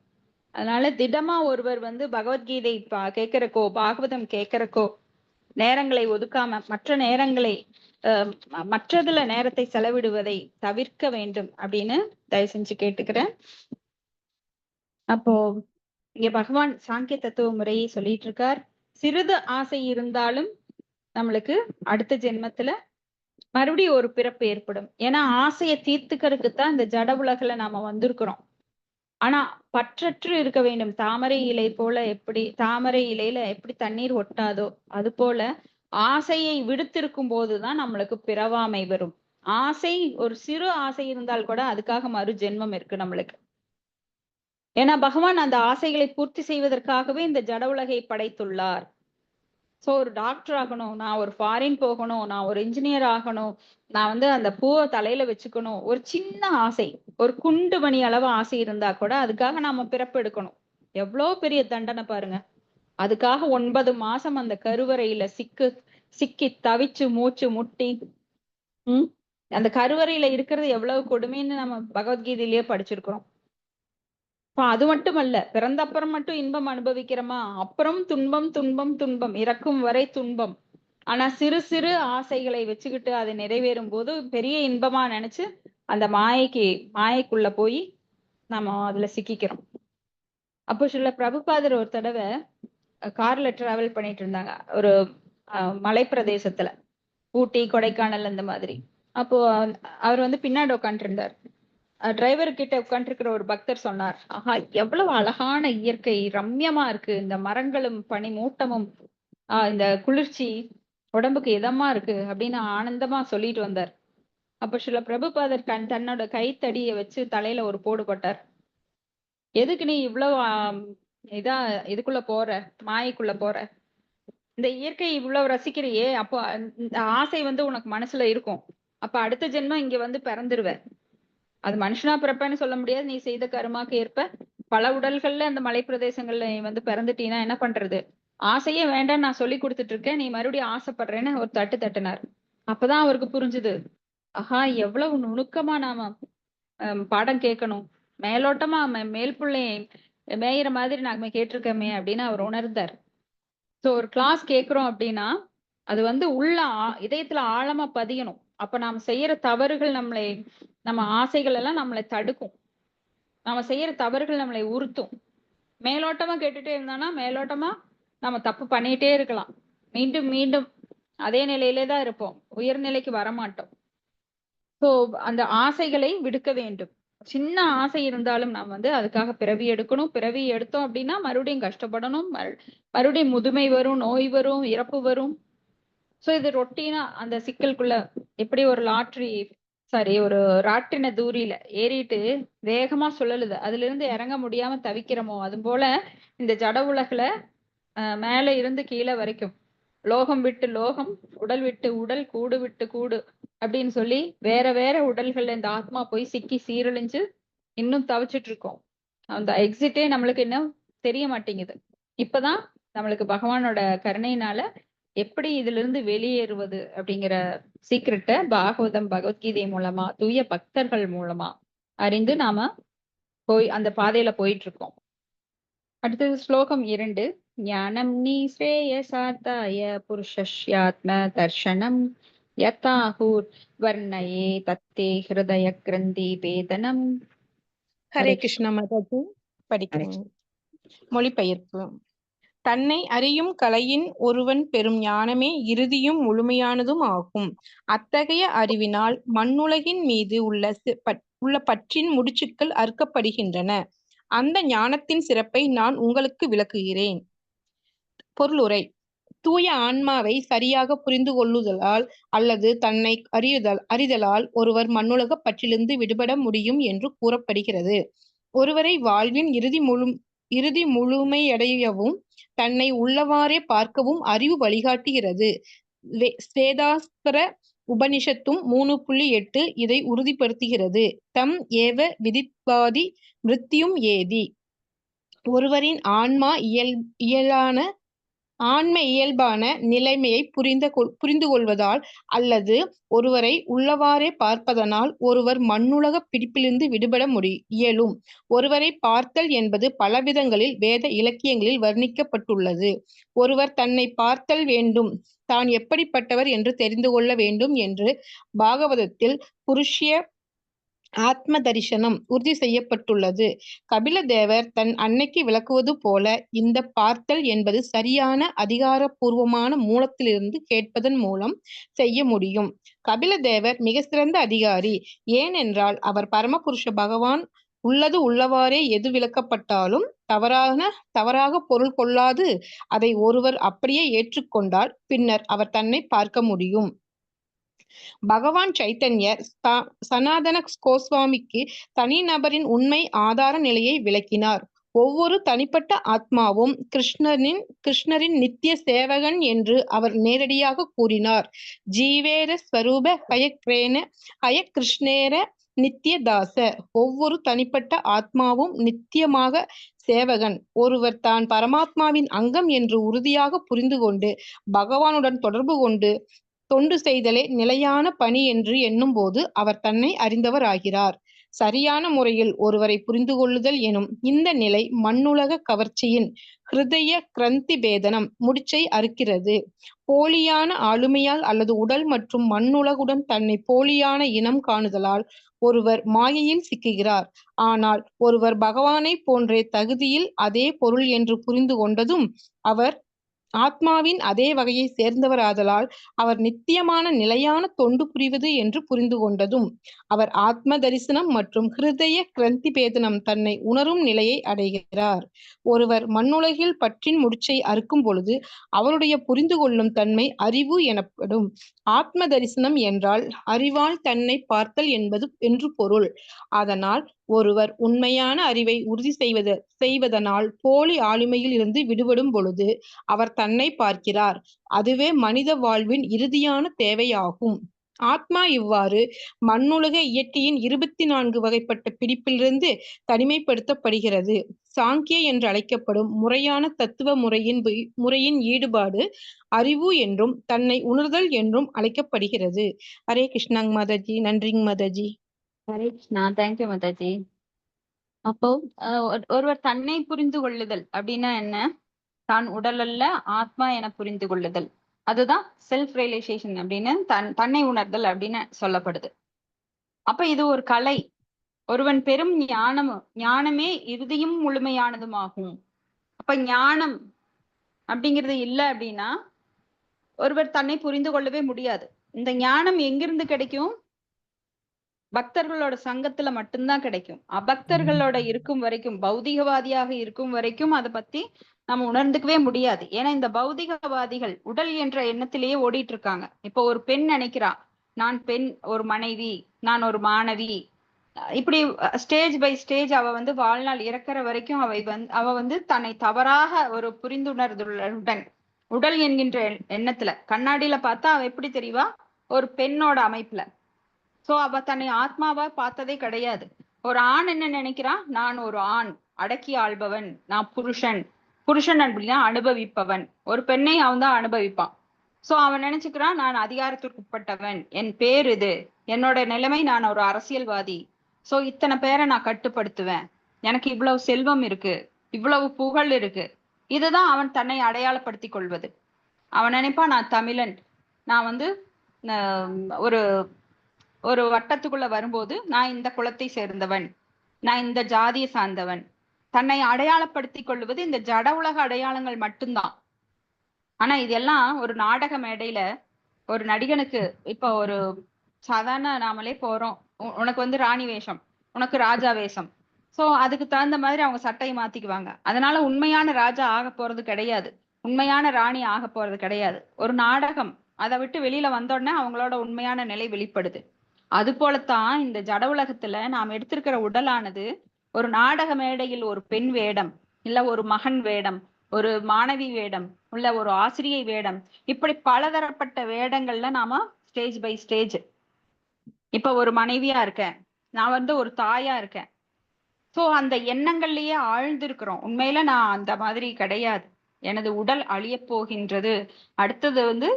அதனால திடமா ஒருவர் வந்து பகவத்கீதை கேட்கறக்கோ பாகவதம் கேட்கறக்கோ நேரங்களை ஒதுக்காம மற்ற நேரங்களை மற்றதுல நேரத்தை செலவிடுவதை தவிர்க்க வேண்டும் அப்படின்னு தயவு செஞ்சு கேட்டுக்கிறேன். அப்போ இங்க பகவான் சாங்கிய தத்துவ முறையை சொல்லிட்டு இருக்கார். சிறிது ஆசை இருந்தாலும் நம்மளுக்கு அடுத்த ஜென்மத்துல மறுபடியும் ஒரு பிறப்பு ஏற்படும். ஏன்னா ஆசையை தீர்த்துக்கிறதுக்கு தான் இந்த ஜட உலகில நாம வந்திருக்கிறோம். ஆனா பற்றற்று இருக்க வேண்டும். தாமரை இலை போல, எப்படி தாமரை இலையில எப்படி தண்ணீர் ஒட்டாதோ அது போல ஆசையை விடுத்திருக்கும் போதுதான் நம்மளுக்கு பிறவாமை வரும். ஆசை ஒரு சிறு ஆசை இருந்தால் கூட அதுக்காக மறு ஜென்மம் இருக்கு நம்மளுக்கு. ஏன்னா பகவான் அந்த ஆசைகளை பூர்த்தி செய்வதற்காகவே இந்த ஜட உலகை படைத்துள்ளார். சோ ஒரு டாக்டர் ஆகணும், நான் ஒரு ஃபாரின் போகணும், நான் ஒரு இன்ஜினியர் ஆகணும், நான் வந்து அந்த பூவை தலையில வச்சுக்கணும், ஒரு சின்ன ஆசை, ஒரு குண்டு மணி அளவு ஆசை இருந்தா கூட அதுக்காக நாம பிறப்பு எடுக்கணும். எவ்வளவு பெரிய தண்டனை பாருங்க. அதுக்காக 9 மாசம் அந்த கருவறையில சிக்கி தவிச்சு மூச்சு முட்டி அந்த கருவறையில இருக்கிறது எவ்வளவு கொடுமைன்னு நம்ம பகவத்கீதையிலேயே படிச்சிருக்கிறோம். அது மட்டுமல்ல, பிறந்த அப்புறம் மட்டும் இன்பம் அனுபவிக்கிறோமா, அப்புறம் துன்பம் துன்பம் துன்பம், இறக்கும் வரை துன்பம். ஆனா சிறு சிறு ஆசைகளை வச்சுக்கிட்டு அதை நிறைவேறும் போது பெரிய இன்பமா நினைச்சு அந்த மாயைக்குள்ள போய் நம்ம அதுல சிக்கிக்கிறோம். அப்போ சில பிரபுபாதர் ஒரு தடவை கார்ல டிராவல் பண்ணிட்டு இருந்தாங்க ஒரு மலை பிரதேசத்துல, ஊட்டி கொடைக்கானல் அந்த மாதிரி. அப்போ அவர் வந்து பின்னாடி உட்காந்துட்டு இருந்தார். டிரைவர் கிட்ட உட்காந்துருக்கிற ஒரு பக்தர் சொன்னார், ஆஹா எவ்வளவு அழகான இயற்கை, ரம்யமா இருக்கு, இந்த மரங்களும் பனி மூட்டமும் இந்த குளிர்ச்சி உடம்புக்கு இதமா இருக்கு அப்படின்னு ஆனந்தமா சொல்லிட்டு வந்தார். அப்ப சில பிரபுபாதர் தன்னோட கைத்தடியை வச்சு தலையில ஒரு போடு போட்டார். எதுக்கு நீ இவ்வளவு இதா இதுக்குள்ள போற, மாயைக்குள்ள போற, இந்த இயற்கை இவ்வளவு ரசிக்கிறியே, அப்போ இந்த ஆசை வந்து உனக்கு மனசுல இருக்கும், அப்ப அடுத்த ஜென்மம் இங்க வந்து பிறந்துருவ. அது மனுஷனா பிறப்பேன்னு சொல்ல முடியாது, நீ செய்த கருமாக்கு ஏற்ப பல உடல்கள்ல அந்த மலை பிரதேசங்கள்ல நீ வந்து பிறந்துட்டீன்னா என்ன பண்றது, ஆசையே வேண்டாம் நான் சொல்லி கொடுத்துட்டு இருக்கேன், நீ மறுபடியும் ஆசைப்படுறேன்னு ஒரு தட்டு தட்டினார். அப்பதான் அவருக்கு புரிஞ்சுது, ஆஹா எவ்வளவு நுணுக்கமா நாம பாடம் கேட்கணும், மேலோட்டமா மேல் பிள்ளை மேயிற மாதிரி நாம கேட்டிருக்கோமே அப்படின்னு அவர் உணர்ந்தார். சோ ஒரு கிளாஸ் கேட்கிறோம் அப்படின்னா அது வந்து உள்ள இதயத்துல ஆழமா பதியணும். அப்ப நாம செய்யற தவறுகள் நம்ம ஆசைகள் எல்லாம் நம்மளை தடுக்கும், நாம செய்யற தவறுகள் நம்மளை உறுத்தும். மேலோட்டமா கேட்டுட்டே இருந்தானா மேலோட்டமா நம்ம தப்பு பண்ணிட்டே இருக்கலாம், மீண்டும் மீண்டும் அதே நிலையிலே தான் இருப்போம், உயர்நிலைக்கு வரமாட்டோம். சோ அந்த ஆசைகளை விடுக்க வேண்டும். சின்ன ஆசை இருந்தாலும் நாம் வந்து அதுக்காக பிறவி எடுக்கணும். பிறவி எடுத்தோம் அப்படின்னா மறுபடியும் கஷ்டப்படணும். மறுபடியும் முதுமை வரும், நோய் வரும், இறப்பு வரும். சோ இது ரொட்டீனா அந்த சிக்கலுக்குள்ள எப்படி ஒரு ஒரு ராட்டின தூரியில ஏறிட்டு வேகமா சுழலுது. அதுல இருந்து இறங்க முடியாம தவிக்கிறோமோ, அது போல இந்த ஜட உலகுல மேல இருந்து கீழே வரைக்கும் லோகம் விட்டு லோகம், உடல் விட்டு உடல், கூடு விட்டு கூடு அப்படின்னு சொல்லி வேற வேற உடல்கள்ல இந்த ஆத்மா போய் சிக்கி சீரழிஞ்சு இன்னும் தவிச்சிட்டு இருக்கோம். அந்த எக்ஸிட்டே நம்மளுக்கு இன்னும் தெரிய மாட்டேங்குது. இப்பதான் நம்மளுக்கு பகவானோட கருணையினால எப்படி இதுல இருந்து வெளியேறுவது அப்படிங்கிற சீக்கிரட்டை பாகவதம், பகவத்கீதை மூலமா, தூய பக்தர்கள் மூலமா அறிந்து நாம அந்த பாதையில போயிட்டு இருக்கோம். அடுத்தது ஸ்லோகம் 2. ஞானம் நிஸ்ரேயசாத்தாய புருஷஸ்யாத்ம தர்ஷனம் யதாஹூர் வர்ணயே தத்தே ஹிருதய கிரந்தி பேதனம். ஹரே கிருஷ்ணா மாதாஜி. படிக்கிறேன். மொழிபெயர்ப்பு. தன்னை அறியும் கலையின் ஒருவன் பெறும் ஞானமே இறுதியும் முழுமையானதும் ஆகும். அத்தகைய அறிவினால் மண்ணுலகின் மீது உள்ள பற்றின் முடிச்சுக்கள் அறுக்கப்படுகின்றன. அந்த ஞானத்தின் சிறப்பை நான் உங்களுக்கு விளக்குகிறேன். பொருளுரை. தூய ஆன்மாவை சரியாக புரிந்து கொள்ளுதலால் அல்லது தன்னை அறிதலால் ஒருவர் மண்ணுலக பற்றிலிருந்து விடுபட முடியும் என்று கூறப்படுகிறது. ஒருவரை வாழ்வின் இறுதி முழுமையடையவும் தன்னை உள்ளவாறே பார்க்கவும் அறிவு வழிகாட்டுகிறது. ஸ்வேதாஸ்வர உபனிஷத்தும் 3.8 இதை உறுதிப்படுத்துகிறது. தம் ஏவ விதித்வாதி மிருத்யும் ஏதி. ஒருவரின் ஆன்ம இயல்பான நிலைமையை புரிந்து கொள்வதால் அல்லது ஒருவரை உள்ளவாறே பார்ப்பதனால் ஒருவர் மண்ணுலக பிடிப்பிலிருந்து விடுபட இயலும். ஒருவரை பார்த்தல் என்பது பலவிதங்களில் வேத இலக்கியங்களில் வர்ணிக்கப்பட்டுள்ளது. ஒருவர் தன்னை பார்த்தல் வேண்டும், தான் எப்படிப்பட்டவர் என்று தெரிந்து கொள்ள வேண்டும் என்று பாகவதத்தில் புருஷ்ய ஆத்ம தரிசனம் உறுதி செய்யப்பட்டுள்ளது. கபில தேவர் தன் அன்னைக்கு விளக்குவது போல இந்த பார்த்தல் என்பது சரியான அதிகாரபூர்வமான மூலத்திலிருந்து கேட்பதன் மூலம் செய்ய முடியும். கபில தேவர் மிக சிறந்த அதிகாரி. ஏனென்றால் அவர் பரமபுருஷ பகவான் உள்ளவாறே எது விளக்கப்பட்டாலும் தவறாக பொருள் கொள்ளாது அதை ஒருவர் அப்படியே ஏற்றுக்கொண்டால் பின்னர் அவர் தன்னை பார்க்க முடியும். பகவான் சைத்தன்யர் சனாதன கோஸ்வாமிக்கு தனிநபரின் உண்மை ஆதார நிலையை விளக்கினார். ஒவ்வொரு தனிப்பட்ட ஆத்மாவும் கிருஷ்ணரின் நித்திய சேவகன் என்று அவர் நேரடியாக கூறினார். ஜீவேர ஸ்வரூப ஹய கிருஷ்ணேர நித்திய தாச. ஒவ்வொரு தனிப்பட்ட ஆத்மாவும் நித்தியமாக சேவகன். ஒருவர் தான் பரமாத்மாவின் அங்கம் என்று உறுதியாக புரிந்து கொண்டு பகவானுடன் தொடர்பு கொண்டு தொண்டு செய்தலே நிலையான பணி என்று எண்ணும் போது அவர் தன்னை அறிந்தவர் ஆகிறார். சரியான முறையில் ஒருவரை புரிந்து கொள்ளுதல் எனும் இந்த நிலை மண்ணுலக கவர்ச்சியின் ஹிருதய கிரந்தி பேதனம் முடிச்சை அறுக்கிறது. போலியான ஆளுமையால் அல்லது உடல் மற்றும் மண்ணுலகுடன் தன்னை போலியான இனம் காணுதலால் ஒருவர் மாயையில் சிக்குகிறார். ஆனால் ஒருவர் பகவானை போன்றே தகுதியில் அதே பொருள் என்று புரிந்து கொண்டதும் அவர் ஆத்மாவின் அதே வகையை சேர்ந்தவராதலால் அவர் நித்தியமான நிலையான தொண்டு புரிவது என்று புரிந்து கொண்டதும் அவர் ஆத்ம தரிசனம் மற்றும் ஹிருதய கிரந்தி பேதனம் தன்னை உணரும் நிலையை அடைகிறார். ஒருவர் மண்ணுலகில் பற்றின் முடிச்சை அறுக்கும் பொழுது அவருடைய புரிந்து கொள்ளும் தன்மை அறிவு எனப்படும். ஆத்ம தரிசனம் என்றால் அறிவால் தன்னை பார்த்தல் என்று பொருள். அதனால் ஒருவர் உண்மையான அறிவை உறுதி செய்வதனால் போலி ஆளுமையில் இருந்து விடுபடும் பொழுது அவர் தன்னை பார்க்கிறார். அதுவே மனித வாழ்வின் இறுதியான தேவையாகும். ஆத்மா இவ்வாறு மண்ணுலக இயற்கையின் 24 வகைப்பட்ட பிடிப்பிலிருந்து தனிமைப்படுத்தப்படுகிறது. சாங்கிய என்று அழைக்கப்படும் முறையான தத்துவ முறையின் ஈடுபாடு அறிவு என்றும் தன்னை உணர்தல் என்றும் அழைக்கப்படுகிறது. ஹரே கிருஷ்ணாங் மாதாஜி. நன்றிங் மாதாஜி. ஹரே கிருஷ்ணா. தேங்க்யூ மாதாஜி. அப்போ ஒருவர் தன்னை புரிந்து கொள்ளுதல் அப்படின்னா என்ன? தான் உடல் அல்ல ஆத்மா என புரிந்து கொள்ளுதல். அதுதான் செல்ஃப் ரியலைசேஷன் அப்படின்னு தன்னை உணர்தல் அப்படின்னு சொல்லப்படுது. அப்ப இது ஒரு கலை. ஒருவன் பெரும் ஞானமே இறுதியும் முழுமையானதுமாகும். அப்ப ஞானம் அப்படிங்கிறது இல்லை அப்படின்னா ஒருவர் தன்னை புரிந்து கொள்ளவே முடியாது. இந்த ஞானம் எங்கிருந்து கிடைக்கும்? பக்தர்களோட சங்கத்துல மட்டும்தான் கிடைக்கும். அபக்தர்களோட இருக்கும் வரைக்கும், பௌதிகவாதியாக இருக்கும் வரைக்கும் அதை பத்தி நம்ம உணர்ந்துக்கவே முடியாது. ஏன்னா இந்த பௌதிகவாதிகள் உடல் என்ற எண்ணத்திலேயே ஓடிட்டு இருக்காங்க. இப்போ ஒரு பெண் நினைக்கிறா, நான் பெண், ஒரு மனைவி, நான் ஒரு மாணவி, இப்படி ஸ்டேஜ் பை ஸ்டேஜ் அவ வந்து வாழ்நாள் இறக்குற வரைக்கும் அவ வந்து தன்னை தவறாக ஒரு புரிந்துணர்வுடன் உடல் என்கின்ற எண்ணத்துல கண்ணாடியில பார்த்தா அவ எப்படி தெரியவா, ஒரு பெண்ணோட அமைப்புல. சோ அவ தன்னை ஆத்மாவா பார்த்ததே கிடையாது. ஒரு ஆண் என்ன நினைக்கிறான், நான் ஒரு ஆண், அடக்கி ஆள்பவன், நான் புருஷன். புருஷன் அப்படின்னா அனுபவிப்பவன். ஒரு பெண்ணை அவன் தான் அனுபவிப்பான். சோ அவன் நினைச்சுக்கிறான், நான் அதிகாரத்திற்கு உட்பட்டவன், என் பேர் இது, என்னோட நிலைமை, நான் ஒரு அரசியல்வாதி, சோ இத்தனை பேரை நான் கட்டுப்படுத்துவேன், எனக்கு இவ்வளவு செல்வம் இருக்கு, இவ்வளவு புகழ் இருக்கு. இதுதான் அவன் தன்னை அடையாளப்படுத்தி கொள்வது. அவன் நினைப்பான், நான் தமிழன், நான் வந்து ஒரு ஒரு வட்டத்துக்குள்ள வரும்போது நான் இந்த குலத்தை சேர்ந்தவன், நான் இந்த ஜாதியை சார்ந்தவன். தன்னை அடையாளப்படுத்தி கொள்வது இந்த ஜட உலக அடையாளங்கள் மட்டும்தான். ஆனா இதெல்லாம் ஒரு நாடக மேடையில ஒரு நடிகனுக்கு, இப்ப ஒரு சாதாரண நாமளே போறோம், உனக்கு வந்து ராணி வேஷம், உனக்கு ராஜா வேஷம், சோ அதுக்கு தகுந்த மாதிரி அவங்க சட்டையை மாத்திக்குவாங்க. அதனால உண்மையான ராஜா ஆக போறது கிடையாது, உண்மையான ராணி ஆக போறது கிடையாது. ஒரு நாடகம், அதை விட்டு வெளியில வந்தோடனே அவங்களோட உண்மையான நிலை வெளிப்படுது. அது போலத்தான் இந்த ஜட உலகத்துல நாம் எடுத்திருக்கிற உடலானது ஒரு நாடக மேடையில் ஒரு பெண் வேடம், இல்ல ஒரு மகன் வேடம், ஒரு மாணவி வேடம், இல்ல ஒரு ஆசிரியை வேடம், இப்படி பலதரப்பட்ட வேடங்கள்ல நாம ஸ்டேஜ் பை ஸ்டேஜ், இப்ப ஒரு மனைவியா இருக்கேன், நான் வந்து ஒரு தாயா இருக்கேன். சோ அந்த எண்ணங்கள்லயே ஆழ்ந்திருக்கிறோம். உண்மையில நான் அந்த மாதிரி கிடையாது. எனது உடல் அழிய போகின்றது, அடுத்தது வந்து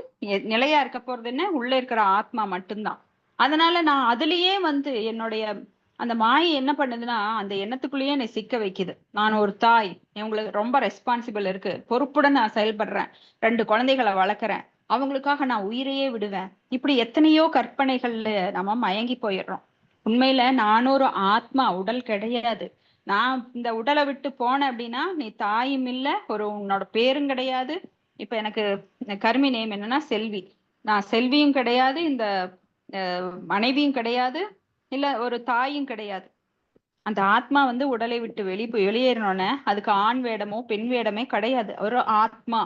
நிலையா இருக்க போறது என்ன, உள்ள இருக்கிற ஆத்மா மட்டும்தான். அதனால நான் அதுலயே வந்து என்னுடைய அந்த மாயை என்ன பண்ணுதுன்னா, அந்த எண்ணத்துக்குள்ளேயே என்னை சிக்க வைக்குது. நான் ஒரு தாய், இவங்களுக்கு ரொம்ப ரெஸ்பான்சிபிள் இருக்கு, பொறுப்புடன் நான் செயல்படுறேன், 2 குழந்தைகளை வளர்க்குறேன், அவங்களுக்காக நான் உயிரையே விடுவேன். இப்படி எத்தனையோ கற்பனைகள்ல நம்ம மயங்கி போயிடுறோம். உண்மையில நானொரு ஆத்மா, உடல் கிடையாது. நான் இந்த உடலை விட்டு போனேன் அப்படின்னா நீ தாயும் இல்ல, ஒரு உன்னோட பேரும் கிடையாது. இப்ப எனக்கு கர்மி நேம் என்னன்னா செல்வி, நான் செல்வியும் கிடையாது, இந்த மனைவியும் கிடையாது, இல்ல ஒரு தாயும் கிடையாது. அந்த ஆத்மா வந்து உடலை விட்டு வெளியேறினோன்னு அதுக்கு ஆண் வேடமோ பெண் வேடமே கிடையாது, ஒரு ஆத்மா.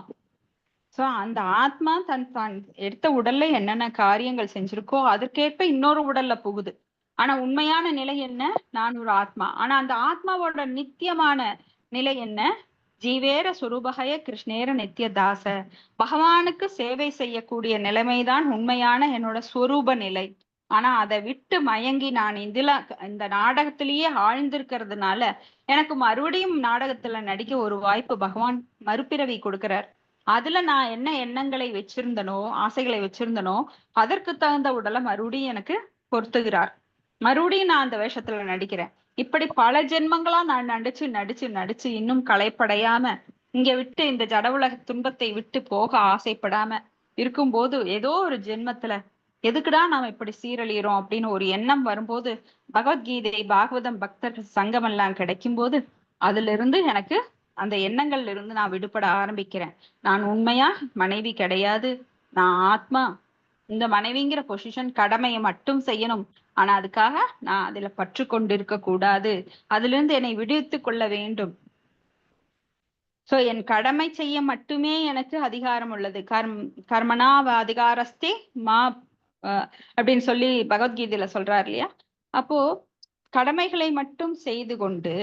சோ அந்த ஆத்மா தான் எடுத்த உடல்ல என்னென்ன காரியங்கள் செஞ்சிருக்கோ அதற்கேற்ப இன்னொரு உடல்ல புகுது. ஆனா உண்மையான நிலை என்ன, நான் ஒரு ஆத்மா. ஆனா அந்த ஆத்மாவோட நித்தியமான நிலை என்ன, ஜீவேர சுரூபகய கிருஷ்ணேர நித்திய தாச, பகவானுக்கு சேவை செய்யக்கூடிய நிலைமைதான் உண்மையான என்னோட ஸ்வரூப நிலை. ஆனா அதை விட்டு மயங்கி நான் இந்த நாடகத்திலேயே ஆழ்ந்திருக்கிறதுனால எனக்கு மறுபடியும் நாடகத்துல நடிக்க ஒரு வாய்ப்பு பகவான் மறுபிறவி கொடுக்கிறார். அதுல நான் என்ன எண்ணங்களை வச்சிருந்தனோ, ஆசைகளை வச்சிருந்தனோ, அதற்கு தகுந்த உடலை மறுபடியும் எனக்கு பொருத்துகிறார். மறுபடியும் நான் அந்த வேஷத்துல நடிக்கிறேன். இப்படி பல ஜென்மங்களா நான் நடிச்சு நடிச்சு நடிச்சு இன்னும் களைப்படையாம இங்க விட்டு இந்த ஜட உலக துன்பத்தை விட்டு போக ஆசைப்படாம இருக்கும்போது, ஏதோ ஒரு ஜென்மத்துல எதுக்குடா நாம இப்படி சீரழிகிறோம் அப்படின்னு ஒரு எண்ணம் வரும்போது, பகவத்கீதை, பாகவதம், பக்தர்கள் சங்கம் எல்லாம் கிடைக்கும் போது அதுல இருந்து எனக்கு அந்த எண்ணங்கள்ல இருந்து நான் விடுபட ஆரம்பிக்கிறேன். நான் உண்மையா மனைவி கிடையாது, நான் ஆத்மா. இந்த மனைவிங்கிற பொசிஷன் கடமையை மட்டும் செய்யணும், ஆனா அதுக்காக நான் அதுல பற்று கொண்டிருக்க கூடாது, அதுல இருந்து என்னை விடுவித்து கொள்ள வேண்டும். சோ என் கடமை செய்ய மட்டுமே எனக்கு அதிகாரம் உள்ளது. கர்மனா அதிகாரஸ்தே மா அப்படின்னு சொல்லி பகவத்கீதையில சொல்றாரு இல்லையா. அப்போ கடமைகளை மட்டும் செய்து கொண்டு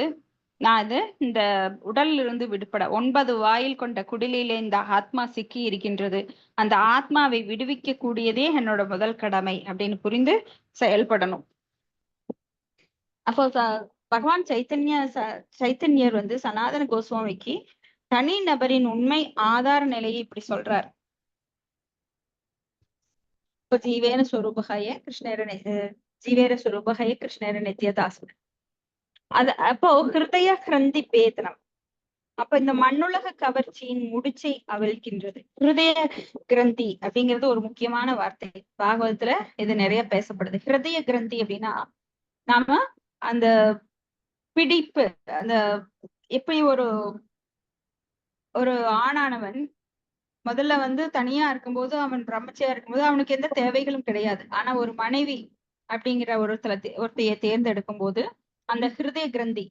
நான் இந்த உடல்ல இருந்து விடுபட, 9 வாயில் கொண்ட குடிலிலே இந்த ஆத்மா சிக்கி இருக்கின்றது, அந்த ஆத்மாவை விடுவிக்க கூடியதே என்னோட முதல் கடமை அப்படின்னு புரிந்து செயல்படணும். அப்போ பகவான் சைத்தன்யர் வந்து சனாதன கோஸ்வாமிக்கு தனி நபரின் உண்மை ஆதார நிலையை இப்படி சொல்றார். ஜீவேன சுரூபகாய கிருஷ்ணேர நித்யதாஸ். அப்போ ஹிருதய கிரந்தி பேதனம், அப்ப இந்த மண்ணுலக கவர்ச்சியின் முடிச்சை அவிழ்க்கின்றது. ஹிருதய கிரந்தி அப்படிங்கிறது ஒரு முக்கியமான வார்த்தை, பாகவதத்துல இது நிறைய பேசப்படுது. ஹிருதய கிரந்தி அப்படின்னா நாம அந்த பிடிப்பு, அந்த எப்படி ஒரு ஆணானவன் முதல்ல வந்து தனியா இருக்கும்போது, அவன் பிரம்மச்சையா இருக்கும்போது அவனுக்கு எந்த தேவைகளும் கிடையாது. ஆனா ஒரு மனைவி அப்படிங்கிற ஒருத்தைய தேர்ந்தெடுக்கும் போது அந்த ஹிருதய கிரந்தி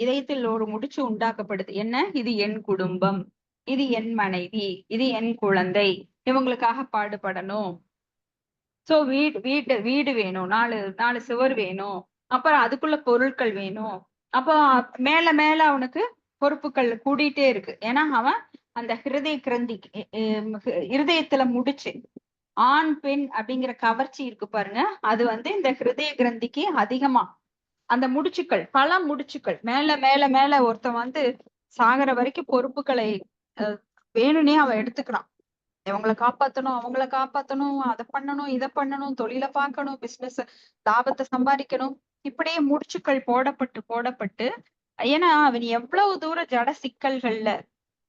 இதயத்தில் ஒரு முடிச்சு உண்டாக்கப்படுது. என்ன? இது என் குடும்பம், இது என் மனைவி, இது என் குழந்தை, இவங்களுக்காக பாடுபடணும். சோ வீடு வேணும், நாலு சுவர் வேணும், அப்புறம் அதுக்குள்ள பொருட்கள் வேணும். அப்போ மேல மேல அவனுக்கு பொறுப்புகள் கூடிட்டே இருக்கு. ஏன்னா அவன் அந்த ஹிருதய கிரந்தி இருதயத்துல முடிச்சு ஆண் பெண் அப்படிங்கிற கவர்ச்சி இருக்கு பாருங்க, அது இந்த ஹிருதய கிரந்திக்கு அதிகமா அந்த முடிச்சுக்கள், பல முடிச்சுக்கள் மேல மேல மேல ஒருத்தன் சாகர வரைக்கும் பொறுப்புகளை வேணும்னே அவன் எடுத்துக்கிறான். இவங்களை காப்பாத்தணும், அவங்கள காப்பாத்தணும், அதை பண்ணணும், இதை பண்ணணும், தொழிலை பார்க்கணும், பிசினஸ் லாபத்தை சம்பாதிக்கணும், இப்படியே முடிச்சுக்கள் போடப்பட்டு ஏன்னா அவன் எவ்வளவு தூர ஜட சிக்கல்கள்ல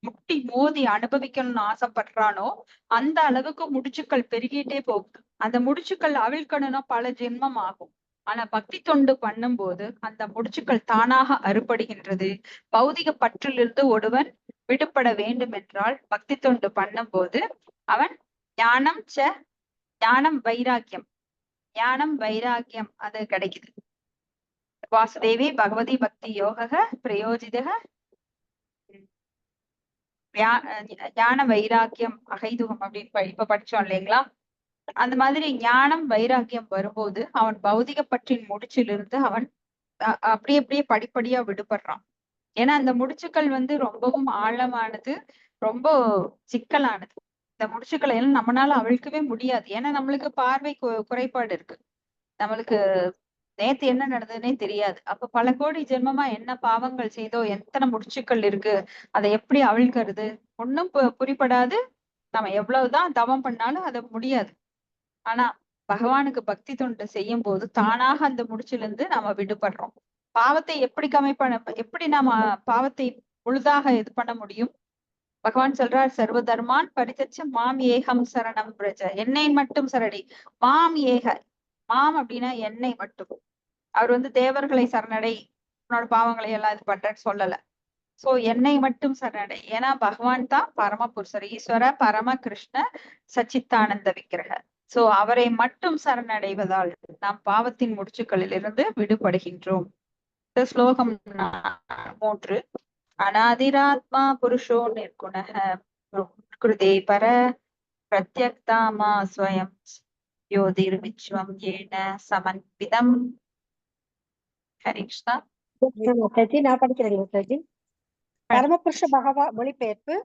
முட்டி மோதி அனுபவிக்கணும்னு ஆசைப்படுறானோ அந்த அளவுக்கு முடிச்சுக்கள் பெருகிட்டே போகுது. அந்த முடிச்சுக்கள் அவிழ்க்கணும்னா பல ஜென்மம் ஆகும். ஆனா பக்தி தொண்டு பண்ணும்போது அந்த முடிச்சுக்கள் தானாக அறுபடுகின்றது. பௌதிக பற்றிலிருந்து ஒருவன் விடுபட வேண்டும் என்றால் பக்தி தொண்டு பண்ணும்போது அவன் ஞானம் வைராக்கியம் அது கிடைக்குது. வாசுதேவி பகவதி பக்தி யோக பிரயோஜித ஞான வைராக்கியம் அகைதுகம் அப்படின்னு இப்ப படிச்சோம் இல்லைங்களா? அந்த மாதிரி ஞானம் வைராக்கியம் வரும்போது அவன் பௌதிக பற்றின் முடிச்சிலிருந்து அவன் அப்படியே படிப்படியா விடுபடுறான். ஏன்னா அந்த முடிச்சுக்கள் ரொம்பவும் ஆழமானது, ரொம்ப சிக்கலானது. இந்த முடிச்சுக்களை எல்லாம் நம்மளால அவிழ்க்கவே முடியாது. ஏன்னா நம்மளுக்கு பார்வை குறைபாடு இருக்கு, நம்மளுக்கு நேத்து என்ன நடந்ததுன்னே தெரியாது. அப்ப பல கோடி ஜென்மமா என்ன பாவங்கள் செய்தோ, எத்தனை முடிச்சுக்கள் இருக்கு, அதை எப்படி அவிழ்க்கிறது ஒன்னும் புரிப்படாது. நம்ம எவ்வளவுதான் தவம் பண்ணாலும் அது முடியாது. ஆனா பகவானுக்கு பக்தி தொண்டு செய்யும் போது தானாக அந்த முடிச்சுல இருந்து நாம விடுபடுறோம். பாவத்தை எப்படி நாம பாவத்தை முழுதாக இது பண்ண முடியும்? பகவான் சொல்றார், சர்வ தர்மான் பரிதச்ச மாம் ஏகம் சரணம் பிரஜ. என்னை மட்டும் சரணி. மாம் ஏக, மாம் அப்படின்னா என்னை மட்டும். அவர் தேவர்களை சரணடை, உன்னோட பாவங்களை எல்லாம் இது பண்றேன்னு சொல்லல. சோ என்னை மட்டும் சரணடை. ஏன்னா பகவான் தான் பரமபுருஷர், ஈஸ்வர பரம கிருஷ்ண சச்சித்தானந்த விக்கிரக. சோ அவரை மட்டும் சரணடைவதால் நாம் பாவத்தின் முடிச்சுக்களில் இருந்து விடுபடுகின்றோம். இந்த ஸ்லோகம் 3. அநாதிராத்மா புருஷோ நிர்குணஹ கிருதே பர பிரத்யக்தாமா ஸ்வயம் யோதிர் விச்வம் ஏன சமன்விதம். ஹரி கிருஷ்ணா. நான் படிக்கிறேன். மொழிபெயர்ப்பு.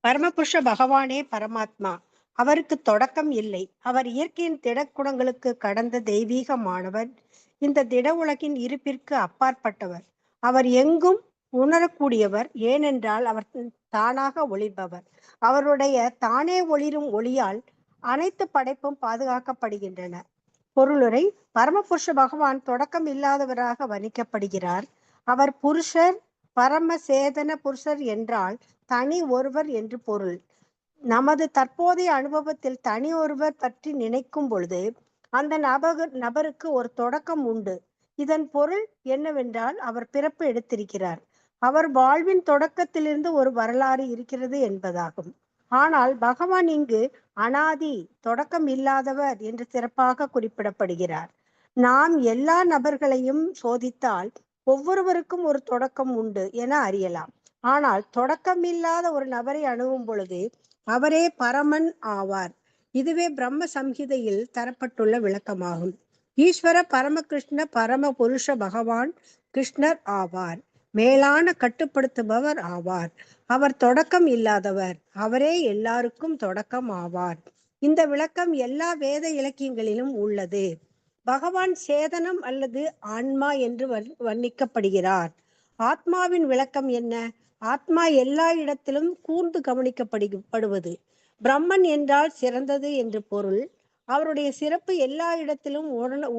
பரமபுருஷ பகவானே பரமாத்மா. அவருக்கு தொடக்கம் இல்லை. அவர் இயற்கையின் திடக்குணங்களுக்கு கடந்த தெய்வீகமானவர். இந்த திட உலகின் இருப்பிற்கு அப்பாற்பட்டவர். அவர் எங்கும் உணரக்கூடியவர். ஏனென்றால் அவர் தானாக ஒளிர்பவர். அவருடைய தானே ஒளிரும் ஒளியால் அனைத்து படைப்பும் பாதுகாக்கப்படுகின்றன. பொருளுரை. பரமபுருஷ பகவான் தொடக்கம் இல்லாதவராக வர்ணிக்கப்படுகிறார். அவர் புருஷர், பரம சேதன புருஷர் என்றால் தனி ஒருவர் என்று பொருள். நமது தற்போதைய அனுபவத்தில் தனி ஒருவர் பற்றி நினைக்கும் பொழுது அந்த நபருக்கு ஒரு தொடக்கம் உண்டு. இதன் பொருள் என்னவென்றால் அவர் பிறப்பு எடுத்திருக்கிறார். அவர் வாழ்வின் தொடக்கத்திலிருந்து ஒரு வரலாறு இருக்கிறது என்பதாகும். ஆனால் பகவான் இங்கு அனாதி, தொடக்கம் இல்லாதவர் என்று சிறப்பாக குறிப்பிடப்படுகிறார். நாம் எல்லா நபர்களையும் சோதித்தால் ஒவ்வொருவருக்கும் ஒரு தொடக்கம் உண்டு என அறியலாம். ஆனால் தொடக்கம் இல்லாத ஒரு நபரை அணுகும் பொழுது அவரே பரமன் ஆவார். இதுவே பிரம்ம சம்ஹிதையில் தரப்பட்டுள்ள விளக்கமாகும். ஈஸ்வர பரமகிருஷ்ண பரம புருஷ பகவான் கிருஷ்ணர் ஆவார். மேலான கட்டுப்படுத்துபவர் ஆவார். அவர் தொடக்கம் இல்லாதவர். அவரே எல்லாருக்கும் தொடக்கம் ஆவார். இந்த விளக்கம் எல்லா வேத இலக்கியங்களிலும் உள்ளது. பகவான் சேதனம் அல்லது ஆன்மா என்று வர்ணிக்கப்படுகிறார். ஆத்மாவின் விளக்கம் என்ன? ஆத்மா எல்லா இடத்திலும் கூர்ந்து கவனிக்கப்படுவது. பிரம்மன் என்றால் சிறந்தது என்று பொருள். அவருடைய சிறப்பு எல்லா இடத்திலும்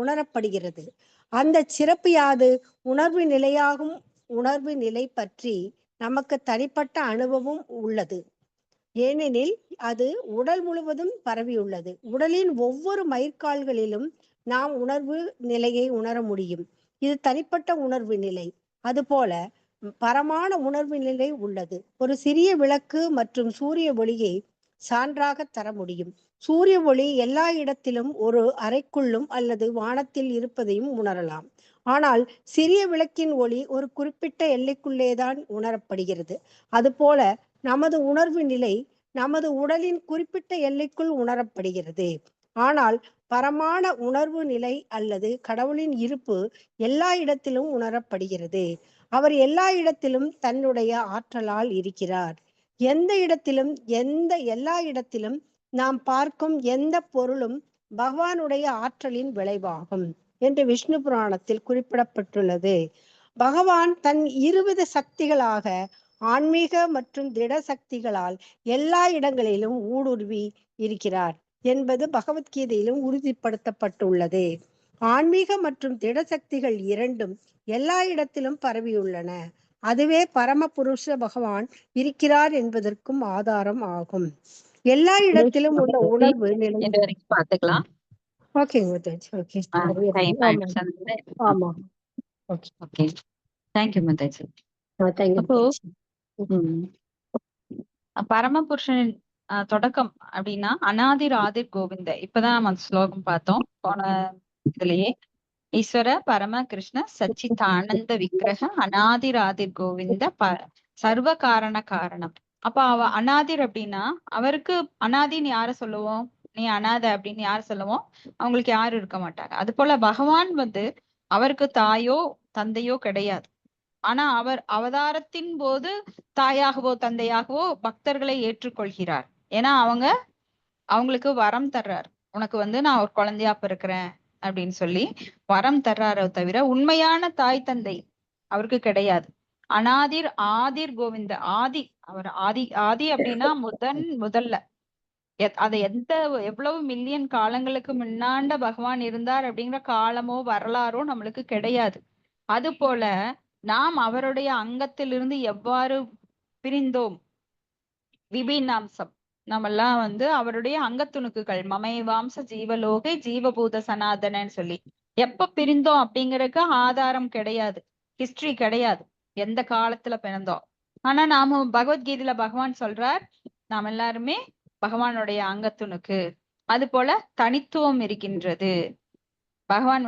உணரப்படுகிறது. அந்த சிறப்பு யாது? உணர்வு நிலையாகும். உணர்வு நிலை பற்றி நமக்கு தனிப்பட்ட அனுபவம் உள்ளது. ஏனெனில் அது உடல் முழுவதும் பரவியுள்ளது. உடலின் ஒவ்வொரு மயிர்கால்களிலும் நாம் உணர்வு நிலையை உணர முடியும். இது தனிப்பட்ட உணர்வு நிலை. அதுபோல பரமான உணர்வு நிலை உள்ளது. ஒரு சிறிய விளக்கு மற்றும் சூரிய ஒளியை சான்றாக தர முடியும். சூரிய ஒளி எல்லா இடத்திலும் ஒரு அறைக்குள்ளும் அல்லது வானத்தில் இருப்பதையும் உணரலாம். ஆனால் சிறிய விளக்கின் ஒளி ஒரு குறிப்பிட்ட எல்லைக்குள்ளேதான் உணரப்படுகிறது. அதுபோல நமது உணர்வு நிலை நமது உடலின் குறிப்பிட்ட எல்லைக்குள் உணரப்படுகிறது. ஆனால் பரமான உணர்வு நிலை அல்லது கடவுளின் இருப்பு எல்லா இடத்திலும் உணரப்படுகிறது. அவர் எல்லா இடத்திலும் தன்னுடைய ஆற்றலால் இருக்கிறார். எந்த இடத்திலும் எல்லா இடத்திலும் நாம் பார்க்கும் எந்த பொருளும் பகவானுடைய ஆற்றலின் விளைவாகும் என்று விஷ்ணு புராணத்தில் குறிப்பிடப்பட்டுள்ளது. பகவான் தன் இருவித சக்திகளாக ஆன்மீக மற்றும் திட சக்திகளால் எல்லா இடங்களிலும் ஊடுருவி இருக்கிறார் என்பது பகவத்கீதையிலும் உறுதிப்படுத்தப்பட்டுள்ளது. ஆன்மீக மற்றும் திட சக்திகள் இரண்டும் எல்லா இடத்திலும் பரவியுள்ளன. அதுவே பரமபுருஷ பகவான் இருக்கிறார் என்பதற்கும் ஆதாரம் ஆகும். எல்லா இடத்திலும் உள்ள உணர்வு நிலை பாத்துக்கலாம். ஓகேங்க. ஓகே. ஆமா. ஓகே. தேங்க்யூ மாதாஜி. அப்போ பரமபுருஷனின் தொடக்கம் அப்படின்னா அநாதிர் ஆதிர் கோவிந்த. இப்பதான் நம்ம ஸ்லோகம் பார்த்தோம் போன இதுலயே. ஈஸ்வர பரம கிருஷ்ண சச்சித் ஆனந்த விக்கிரக அநாதிர் ஆதிர் கோவிந்த சர்வ காரண காரணம். அப்ப அவ அநாதிர் அப்படின்னா அவருக்கு அநாதின்னு யார சொல்லுவோம்? நீ அநாத அப்படின்னு யார சொல்லுவோம்? அவங்களுக்கு யாரும் இருக்க மாட்டாங்க. அது போல பகவான் அவருக்கு தாயோ தந்தையோ கிடையாது. ஆனா அவர் அவதாரத்தின் போது தாயாகவோ தந்தையாகவோ பக்தர்களை ஏற்றுக்கொள்கிறார். ஏன்னா அவங்களுக்கு வரம் தர்றார். உனக்கு நான் ஒரு குழந்தையா பிறக்கிறேன் அப்படின்னு சொல்லி வரம் தர்றாரோ தவிர உண்மையான தாய் தந்தை அவருக்கு கிடையாது. அநாதிர் ஆதிர் கோவிந்த. ஆதி அவர் ஆதி ஆதி அப்படின்னா முதல்ல அதை எவ்வளவு மில்லியன் காலங்களுக்கு முன்னாண்ட பகவான் இருந்தார் அப்படிங்கிற காலமோ வரலாறோ நம்மளுக்கு கிடையாது. அது போல நாம் அவருடைய அங்கத்திலிருந்து எவ்வாறு பிரிந்தோம், விபின்னாம்சம் நம்மெல்லாம் அவருடைய அங்கத்துணுக்குகள் மமைவாம்ச ஜீவலோகை ஜீவபூத சனாதனன்னு சொல்லி எப்ப பிரிந்தோம் அப்படிங்கறதுக்கு ஆதாரம் கிடையாது, ஹிஸ்டரி கிடையாது, எந்த காலத்துல பிறந்தோம். ஆனா நாம பகவத்கீதையில பகவான் சொல்றார் நாம் எல்லாருமே பகவானுடைய அங்கத்துணுக்கு. அது போல தனித்துவம் இருக்கின்றது. பகவான்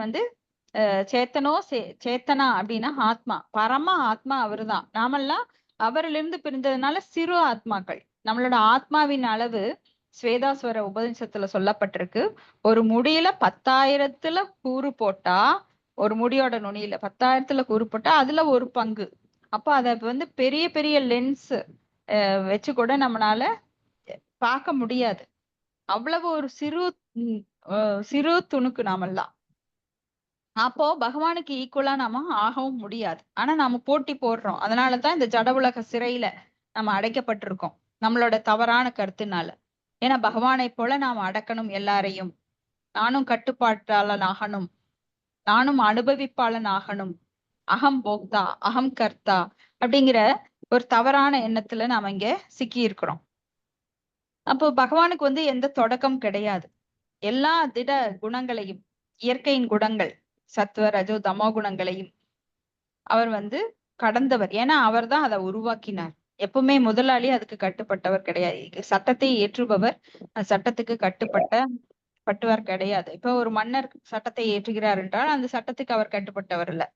சேத்தனா அப்படின்னா ஆத்மா, பரம ஆத்மா அவருதான். நாமெல்லாம் அவரிலிருந்து பிரிந்ததுனால சிறு ஆத்மாக்கள். நம்மளோட ஆத்மாவின் அளவு ஸ்வேதாஸ்வர உபநிஷத்துல சொல்லப்பட்டிருக்கு. ஒரு முடியில 10,000 கூறு போட்டா, ஒரு முடியோட நுனியில 10,000 கூறு போட்டா அதுல ஒரு பங்கு. அப்ப அத பெரிய பெரிய லென்ஸ் வச்சு கூட நம்மளால பார்க்க முடியாது. அவ்வளவு ஒரு சிறு துணுக்கு நாமெல்லாம். அப்போ பகவானுக்கு ஈக்குவலா நாம ஆகவும் முடியாது. ஆனா நாம போட்டி போடுறோம். அதனாலதான் இந்த ஜட உலக சிறையில நம்ம அடைக்கப்பட்டிருக்கோம், நம்மளோட தவறான கருத்துனால. ஏன்னா பகவானை போல நாம் அடக்கணும் எல்லாரையும், நானும் கட்டுப்பாட்டாளன் ஆகணும், நானும் அனுபவிப்பாளன் ஆகணும், அகம் போக்தா அகம் கர்த்தா அப்படிங்கிற ஒரு தவறான எண்ணத்துல நாம இங்க சிக்கி இருக்கிறோம். அப்போ பகவானுக்கு எந்த தொடக்கம் கிடையாது. எல்லா திட குணங்களையும், இயற்கையின் குணங்கள் சத்துவ ரஜோ தமோ குணங்களையும் அவர் கடந்தவர். ஏன்னா அவர் தான் அதை உருவாக்கினார். எப்பவுமே முதலாளி அதுக்கு கட்டுப்பட்டவர் கிடையாது. சட்டத்தை ஏற்றுபவர் சட்டத்துக்கு கட்டுப்பட்டவர் கிடையாது. இப்ப ஒரு மன்னர் சட்டத்தை ஏற்றுகிறார் என்றால் அந்த சட்டத்துக்கு அவர் கட்டுப்பட்டவர் இல்ல.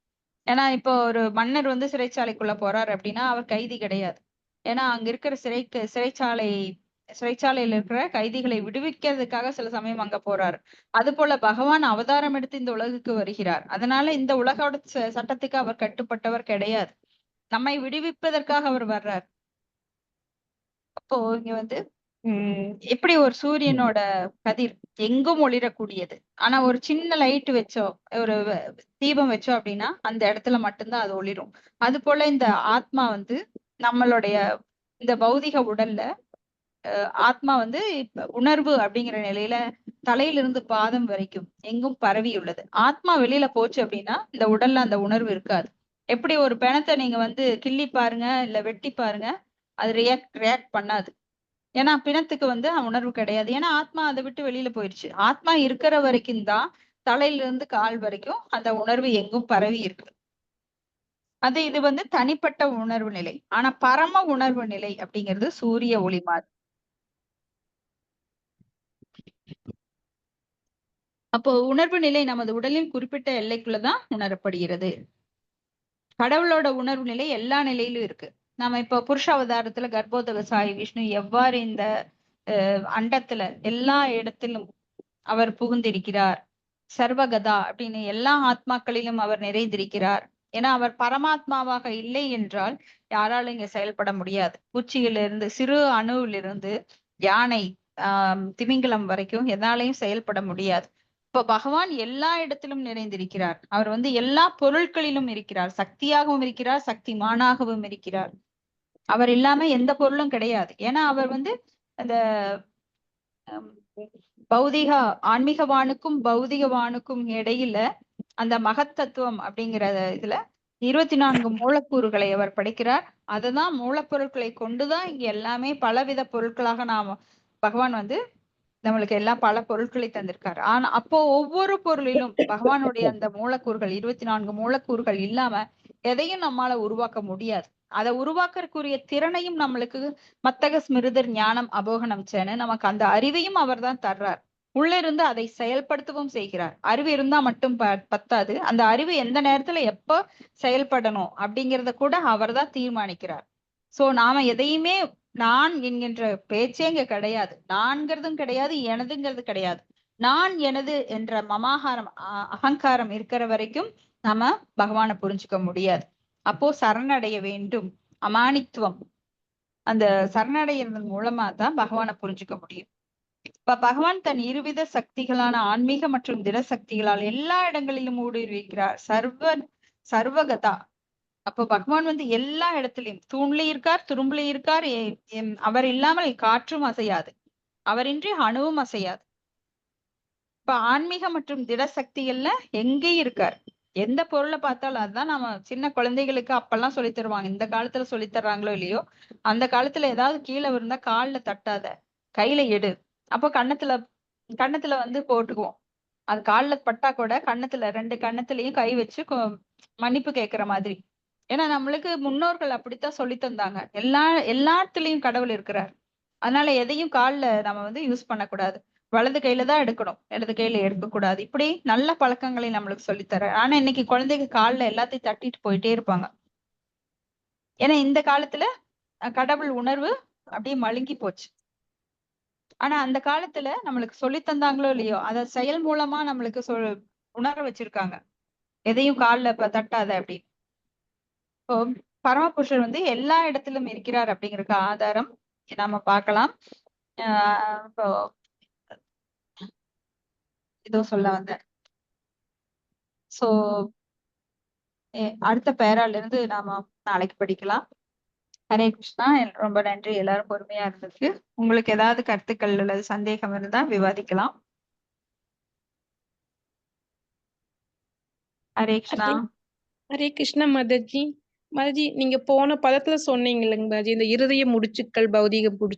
ஏன்னா இப்போ ஒரு மன்னர் சிறைச்சாலைக்குள்ள போறார் அப்படின்னா அவர் கைதி கிடையாது. ஏன்னா அங்க இருக்கிற சிறைச்சாலையில இருக்கிற கைதிகளை விடுவிக்கிறதுக்காக சில சமயம் அங்க போறாரு. அது போல பகவான் அவதாரம் எடுத்து இந்த உலகுக்கு வருகிறார். அதனால இந்த உலகோட சட்டத்துக்கு அவர் கட்டுப்பட்டவர் கிடையாது. நம்மை விடுவிப்பதற்காக அவர் வர்றார். அப்போ இங்க எப்படி ஒரு சூரியனோட கதிர் எங்கும் ஒளிரக்கூடியது. ஆனா ஒரு சின்ன லைட் வச்சோ, ஒரு தீபம் வச்சோம் அப்படின்னா அந்த இடத்துல மட்டும்தான் அது ஒளிரும். அது போல இந்த ஆத்மா நம்மளுடைய இந்த பௌதிக உடல்ல ஆத்மா உணர்வு அப்படிங்கிற நிலையில தலையிலிருந்து பாதம் வரைக்கும் எங்கும் பரவி உள்ளது. ஆத்மா வெளியில போச்சு அப்படின்னா இந்த உடல்ல அந்த உணர்வு இருக்காது. எப்படி ஒரு பிணத்தை நீங்க கிள்ளி பாருங்க இல்ல வெட்டி பாருங்க, அது ரியாக்ட் பண்ணாது. ஏன்னா பிணத்துக்கு உணர்வு கிடையாது. ஏன்னா ஆத்மா அதை விட்டு வெளியில போயிடுச்சு. ஆத்மா இருக்கிற வரைக்கும் தான் தலையில இருந்து கால் வரைக்கும் அந்த உணர்வு எங்கும் பரவி இருக்கு. இது தனிப்பட்ட உணர்வு நிலை. ஆனா பரம உணர்வு நிலை அப்படிங்கிறது சூரிய ஒளி மாதிரி. அப்போ உணர்வு நிலை நமது உடலில் குறிப்பிட்ட எல்லைக்குள்ளதான் உணரப்படுகிறது. கடவுளோட உணர்வு நிலை எல்லா நிலையிலும் இருக்கு. நாம இப்போ புருஷ அவதாரத்துல கர்ப்போதக சாயி விஷ்ணு எவ்வாறு இந்த அண்டத்துல எல்லா இடத்திலும் அவர் புகுந்திருக்கிறார், சர்வகதா அப்படின்னு எல்லா ஆத்மாக்களிலும் அவர் நிறைந்திருக்கிறார். ஏன்னா அவர் பரமாத்மாவாக இல்லை என்றால் யாராலும் இங்க செயல்பட முடியாது. பூச்சியிலிருந்து சிறு அணுவிலிருந்து யானை திமிங்கலம் வரைக்கும் எதாலையும் செயல்பட முடியாது. இப்ப பகவான் எல்லா இடத்திலும் நிறைந்திருக்கிறார். அவர் எல்லா பொருட்களிலும் இருக்கிறார். சக்தியாகவும் இருக்கிறார், சக்திமானாகவும் இருக்கிறார். அவர் இல்லாம எந்த பொருளும் கிடையாது. ஏன்னா அவர் அந்த பௌதிக ஆன்மீகவானுக்கும் பௌதிகவானுக்கும் இடையில அந்த மகத்தத்துவம் அப்படிங்கிற இதுல 24 மூலக்கூறுகளை அவர் படைக்கிறார். அதுதான் மூலப்பொருட்களை கொண்டுதான் இங்க எல்லாமே பலவித பொருட்களாக பகவான் நம்மளுக்கு எல்லாம் பல பொருட்களை தந்திருக்காரு. ஆனா அப்போ ஒவ்வொரு பொருளிலும் பகவானுடைய அந்த மூலக்கூறுகள் 24 மூலக்கூறுகள் இல்லாம எதையும் நம்மால உருவாக்க முடியாது. அதை உருவாக்கக்கூடிய திறனையும் நம்மளுக்கு மத்தக ஸ்மிருதர் ஞானம் அபோகனம் சேன நமக்கு அந்த அறிவையும் அவர் தான் தர்றார். உள்ள இருந்து அதை செயல்படுத்தவும் செய்கிறார். அறிவு இருந்தா மட்டும் பத்தாது. அந்த அறிவு எந்த நேரத்துல எப்ப செயல்படணும் அப்படிங்கறத கூட அவர் தான் தீர்மானிக்கிறார். சோ நாம எதையுமே நான் என்கின்ற பேச்சே இங்க கிடையாது. நான்கிறதும் கிடையாது, எனதுங்கிறது கிடையாது. நான் எனது என்ற மமாகாரம் அகங்காரம் இருக்கிற வரைக்கும் நாம பகவானை புரிஞ்சுக்க முடியாது. அப்போ சரணடைய வேண்டும். அமானித்துவம் அந்த சரணடைகிறதன் மூலமா தான் பகவானை புரிஞ்சுக்க முடியும். இப்ப பகவான் தன் இருவித சக்திகளான ஆன்மீக மற்றும் திட சக்திகளால் எல்லா இடங்களிலும் ஊடுருவிக்கிறார். சர்வகதா. அப்போ பகவான் எல்லா இடத்துலயும் தூண்லயும் இருக்கார், துரும்புலயும் இருக்கார். அவர் இல்லாமல் காற்றும் அசையாது, அவரின்றி அணுவும் அசையாது. இப்ப ஆன்மீக மற்றும் திட சக்திகள்ல எங்கேயும் இருக்கார். எந்த பொருளை பார்த்தாலும் அதுதான் நம்ம சின்ன குழந்தைகளுக்கு அப்பெல்லாம் சொல்லி தருவாங்க. இந்த காலத்துல சொல்லி தர்றாங்களோ இல்லையோ, அந்த காலத்துல ஏதாவது கீழே இருந்தா கால்ல தட்டாத, கையில எடு. அப்போ கன்னத்துல போட்டுக்குவோம். அது கால்ல பட்டா கூட கன்னத்துல 2 கன்னத்துலயும் கை வச்சு மன்னிப்பு கேட்கிற மாதிரி. ஏன்னா நம்மளுக்கு முன்னோர்கள் அப்படித்தான் சொல்லி தந்தாங்க. எல்லாத்துலயும் கடவுள் இருக்கிறார். அதனால எதையும் கால்ல நம்ம யூஸ் பண்ணக்கூடாது. வலது கையில தான் எடுக்கணும், இடது கையில எடுக்கக்கூடாது. இப்படி நல்ல பழக்கங்களை நம்மளுக்கு சொல்லித்தர. ஆனா இன்னைக்கு குழந்தைங்க கால்ல எல்லாத்தையும் தட்டிட்டு போயிட்டே இருப்பாங்க. ஏன்னா இந்த காலத்துல கடவுள் உணர்வு அப்படியே மழுங்கி போச்சு. ஆனா அந்த காலத்துல நம்மளுக்கு சொல்லி தந்தாங்களோ இல்லையோ, அத செயல் மூலமா நம்மளுக்கு உணர வச்சிருக்காங்க. எதையும் கால்ல தட்டாத அப்படின்னு. இப்போ பரமபுருஷர் எல்லா இடத்திலும் இருக்கிறார் அப்படிங்கறதுக்கு ஆதாரம் நாம பார்க்கலாம். இப்போ இதோ சொல்ல வந்தேன். சோ அடுத்த பேரால இருந்து நாம நாளைக்கு படிக்கலாம். ஹரே கிருஷ்ணா. ரொம்ப நன்றி எல்லாரும் பொறுமையா இருந்ததுக்கு. உங்களுக்கு ஏதாவது கருத்துக்கள் அல்லது சந்தேகம் இருந்தா விவாதிக்கலாம். ஹரே கிருஷ்ணா. ஹரே கிருஷ்ணா மாதாஜி. மாதாஜி, நீங்க போன பதத்துல சொன்னீங்க இல்லைங்க மாதாஜி, இந்த இருதய முடிச்சுக்கள், பௌதிக